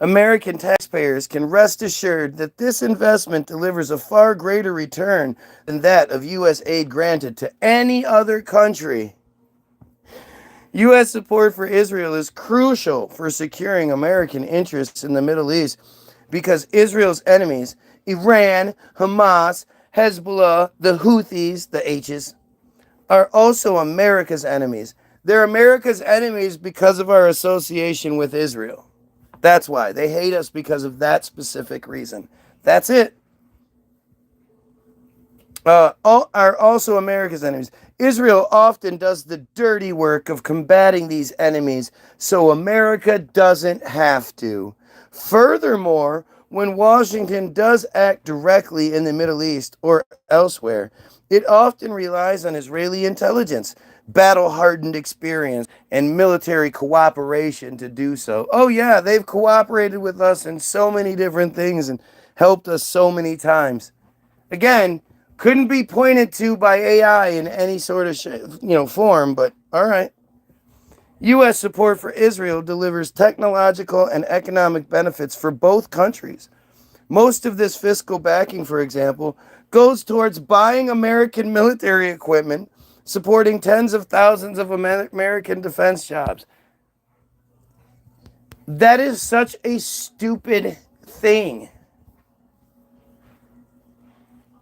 American taxpayers can rest assured that this investment delivers a far greater return than that of U.S. aid granted to any other country. U.S. support for Israel is crucial for securing American interests in the Middle East because Israel's enemies, Iran, Hamas, Hezbollah, the Houthis, the H's, are also America's enemies. They're America's enemies because of our association with Israel. That's why. They hate us because of that specific reason. That's it. Are also America's enemies. Israel often does the dirty work of combating these enemies, so America doesn't have to. Furthermore, when Washington does act directly in the Middle East or elsewhere, it often relies on Israeli intelligence, battle-hardened experience, and military cooperation to do so. Oh yeah, they've cooperated with us in so many different things and helped us so many times. Again, couldn't be pointed to by AI in any sort of form, but all right. U.S. support for Israel delivers technological and economic benefits for both countries. Most of this fiscal backing, for example, goes towards buying American military equipment, supporting tens of thousands of American defense jobs. That is such a stupid thing.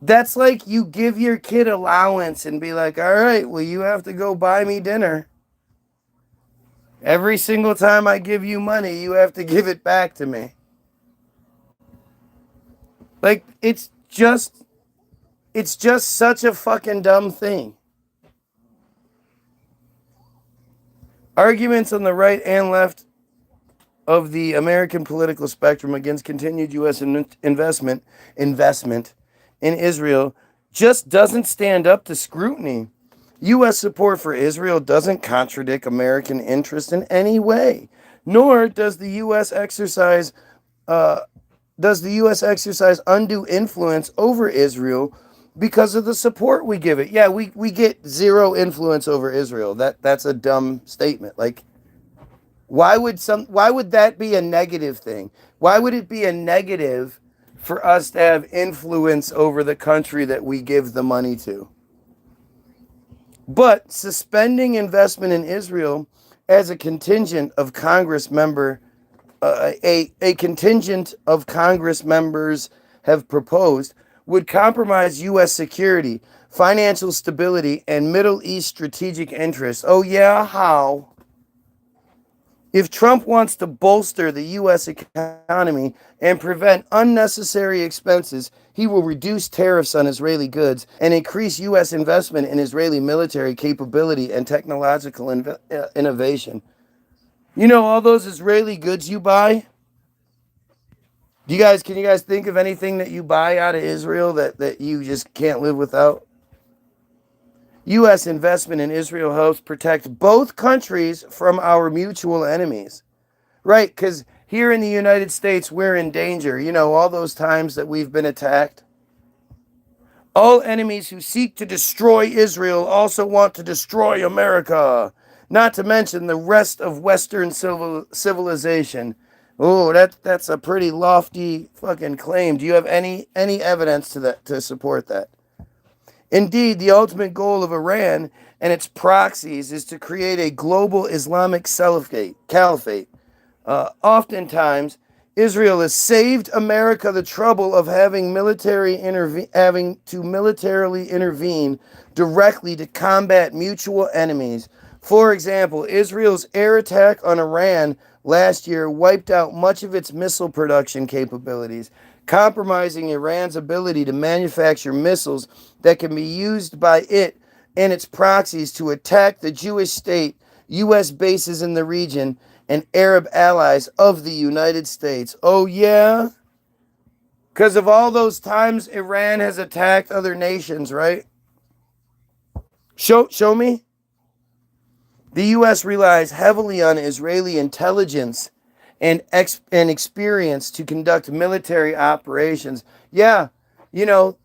That's like you give your kid allowance and be like, all right, well, you have to go buy me dinner. Every single time I give you money, you have to give it back to me. Like, it's just such a fucking dumb thing. Arguments on the right and left of the American political spectrum against continued U.S. investment in Israel just doesn't stand up to scrutiny. U.S. support for Israel doesn't contradict American interest in any way, nor does the U.S. exercise undue influence over Israel because of the support we give it. Yeah, we get zero influence over Israel. That's a dumb statement. Like, why would that be a negative thing? Why would it be a negative for us to have influence over the country that we give the money to? But suspending investment in Israel as a contingent of Congress members have proposed would compromise U.S. security, financial stability, and Middle East strategic interests. Oh yeah, how? If Trump wants to bolster the U.S. economy and prevent unnecessary expenses, he will reduce tariffs on Israeli goods and increase U.S. investment in Israeli military capability and technological innovation. You know, all those Israeli goods you buy? Can you guys think of anything that you buy out of Israel that you just can't live without? U.S. investment in Israel helps protect both countries from our mutual enemies. Right, because here in the United States, we're in danger. You know, all those times that we've been attacked. All enemies who seek to destroy Israel also want to destroy America, not to mention the rest of Western civilization. Oh, that's a pretty lofty fucking claim. Do you have any evidence to support that? Indeed, the ultimate goal of Iran and its proxies is to create a global Islamic caliphate. Oftentimes, Israel has saved America the trouble of having to militarily intervene directly to combat mutual enemies. For example, Israel's air attack on Iran last year wiped out much of its missile production capabilities, compromising Iran's ability to manufacture missiles that can be used by it and its proxies to attack the Jewish state, U.S. bases in the region, and Arab allies of the United States. Oh, yeah? Because of all those times Iran has attacked other nations, right? Show me. The U.S. relies heavily on Israeli intelligence and experience to conduct military operations. Yeah, you know,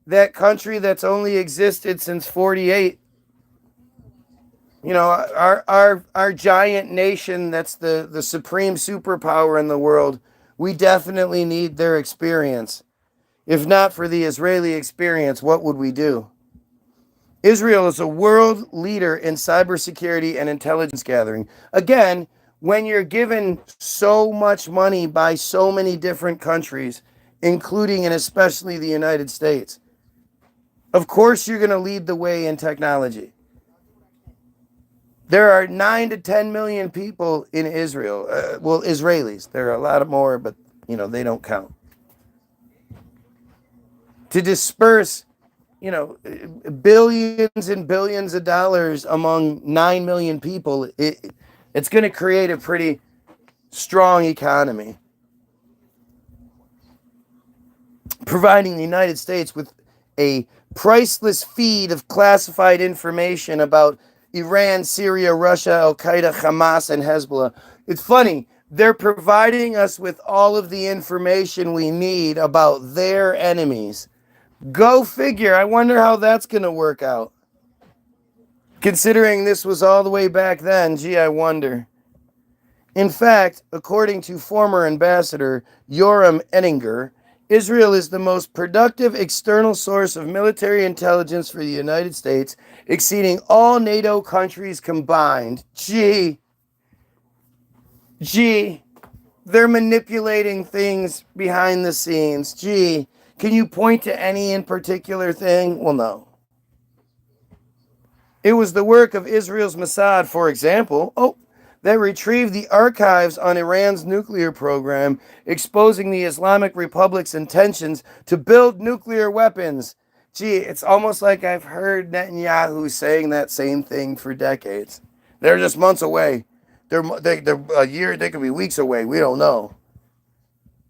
that country that's only existed since 48. You know, our giant nation that's the supreme superpower in the world, we definitely need their experience. If not for the Israeli experience, what would we do? Israel is a world leader in cybersecurity and intelligence gathering. Again, when you're given so much money by so many different countries, including and especially the United States, of course you're going to lead the way in technology. There are 9 to 10 million people in Israel. Well, Israelis. There are a lot more, but, you know, they don't count. To disperse, you know, billions and billions of dollars among 9 million people, it's going to create a pretty strong economy. Providing the United States with a priceless feed of classified information about Iran, Syria, Russia, Al-Qaeda, Hamas, and Hezbollah. It's funny. They're providing us with all of the information we need about their enemies. Go figure. I wonder how that's going to work out. Considering this was all the way back then, gee, I wonder. In fact, according to former ambassador Yoram Ettinger, Israel is the most productive external source of military intelligence for the United States, exceeding all NATO countries combined. Gee, they're manipulating things behind the scenes. Gee, can you point to any in particular thing? Well, no. It was the work of Israel's Mossad, for example, that retrieved the archives on Iran's nuclear program, exposing the Islamic Republic's intentions to build nuclear weapons. Gee, it's almost like I've heard Netanyahu saying that same thing for decades. They're just months away. They're a year, they could be weeks away. We don't know.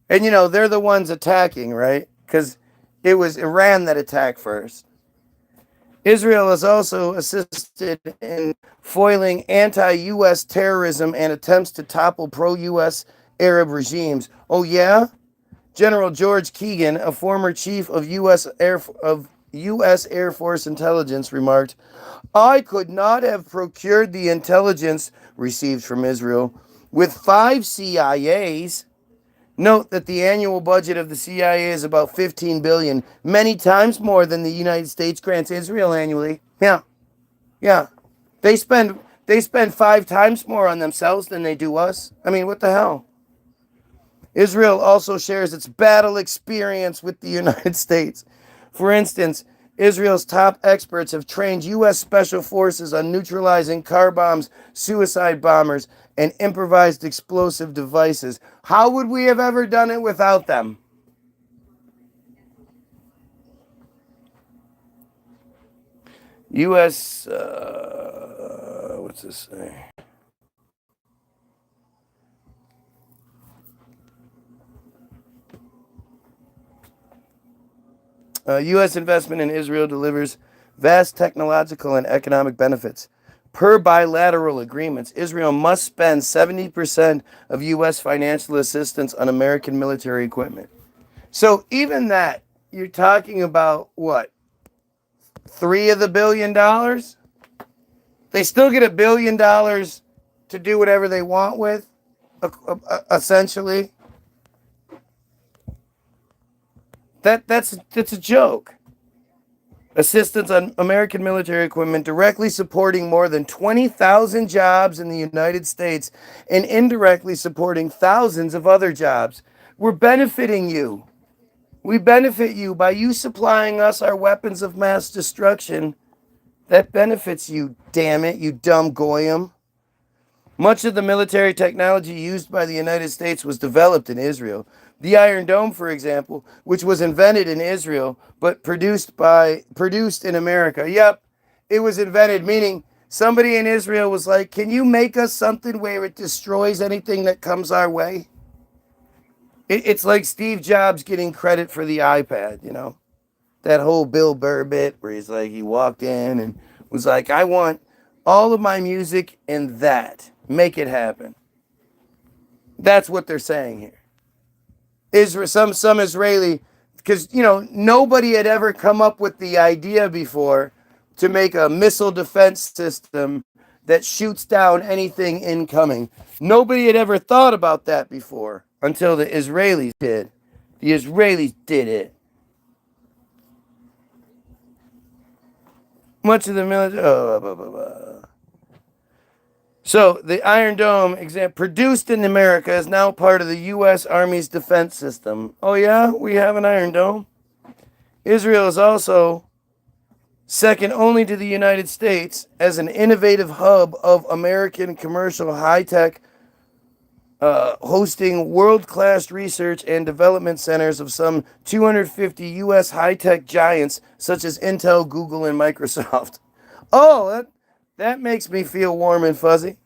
And, you know, they're the ones attacking, right? Because it was Iran that attacked first. Israel has also assisted in foiling anti-U.S. terrorism and attempts to topple pro-U.S. Arab regimes. Oh, yeah? General George Keegan, a former chief of U.S. Air Force intelligence, remarked, "I could not have procured the intelligence received from Israel with 5 CIAs. Note that the annual budget of the CIA is about $15 billion, many times more than the United States grants Israel annually. Yeah. They spend 5 times more on themselves than they do us. I mean, what the hell? Israel also shares its battle experience with the United States. For instance, Israel's top experts have trained U.S. Special Forces on neutralizing car bombs, suicide bombers, and improvised explosive devices. How would we have ever done it without them? U.S. What's this say? U.S. investment in Israel delivers vast technological and economic benefits. Per bilateral agreements, Israel must spend 70% of U.S. financial assistance on American military equipment. So even that, you're talking about what? 3 of the $1 billion. They still get $1 billion to do whatever they want with, essentially. That's a joke. Assistance on American military equipment directly supporting more than 20,000 jobs in the United States and indirectly supporting thousands of other jobs. We're benefiting you. We benefit you by you supplying us our weapons of mass destruction. That benefits you, damn it, you dumb Goyim. Much of the military technology used by the United States was developed in Israel. The Iron Dome, for example, which was invented in Israel but produced in America. Yep, it was invented, meaning somebody in Israel was like, can you make us something where it destroys anything that comes our way? It's like Steve Jobs getting credit for the iPad, you know? That whole Bill Burr bit where he's like, he walked in and was like, I want all of my music in that. Make it happen. That's what they're saying here. Israel, some Israeli, because, you know, nobody had ever come up with the idea before to make a missile defense system that shoots down anything incoming. Nobody had ever thought about that before until the Israelis did. The Israelis did it. Much of the military. So the Iron Dome produced in America is now part of the U.S. Army's defense system. Oh yeah, we have an Iron Dome. Israel is also second only to the United States as an innovative hub of American commercial high-tech, hosting world-class research and development centers of some 250 U.S. high-tech giants such as Intel, Google, and Microsoft. Oh, that makes me feel warm and fuzzy.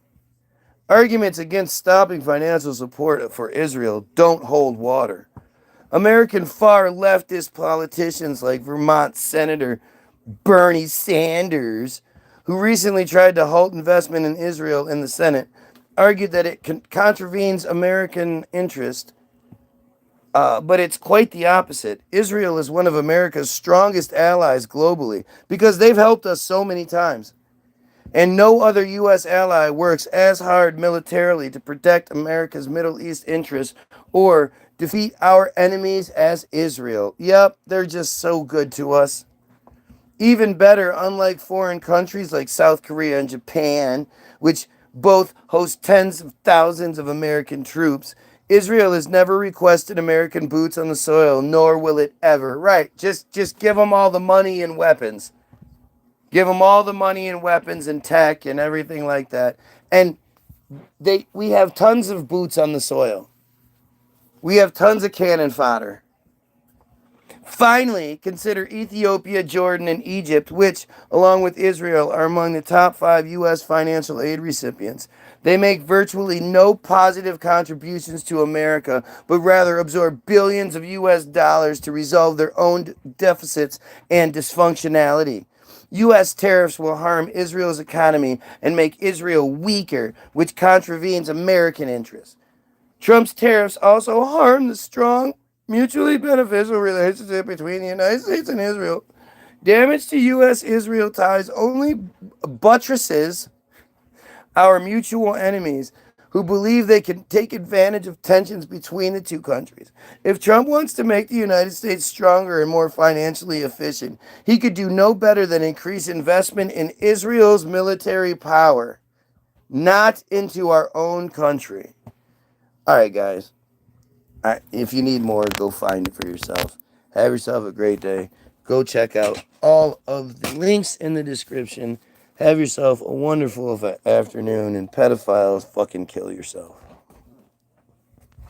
Arguments against stopping financial support for Israel don't hold water. American far leftist politicians like Vermont Senator Bernie Sanders, who recently tried to halt investment in Israel in the Senate, argued that it contravenes American interest, but it's quite the opposite. Israel is one of America's strongest allies globally because they've helped us so many times. And no other U.S. ally works as hard militarily to protect America's Middle East interests or defeat our enemies as Israel. Yep, they're just so good to us. Even better, unlike foreign countries like South Korea and Japan, which both host tens of thousands of American troops, Israel has never requested American boots on the soil, nor will it ever. Right, just give them all the money and weapons. Give them all the money and weapons and tech and everything like that. And we have tons of boots on the soil. We have tons of cannon fodder. Finally, consider Ethiopia, Jordan, and Egypt, which, along with Israel, are among the top 5 U.S. financial aid recipients. They make virtually no positive contributions to America, but rather absorb billions of U.S. dollars to resolve their own deficits and dysfunctionality. U.S. tariffs will harm Israel's economy and make Israel weaker, which contravenes American interests. Trump's tariffs also harm the strong, mutually beneficial relationship between the United States and Israel. Damage to U.S.-Israel ties only buttresses our mutual enemies who believe they can take advantage of tensions between the two countries. If Trump wants to make the United States stronger and more financially efficient, he could do no better than increase investment in Israel's military power, not into our own country. All right, guys. All right, if you need more, go find it for yourself. Have yourself a great day. Go check out all of the links in the description. Have yourself a wonderful afternoon, and pedophiles, fucking kill yourself.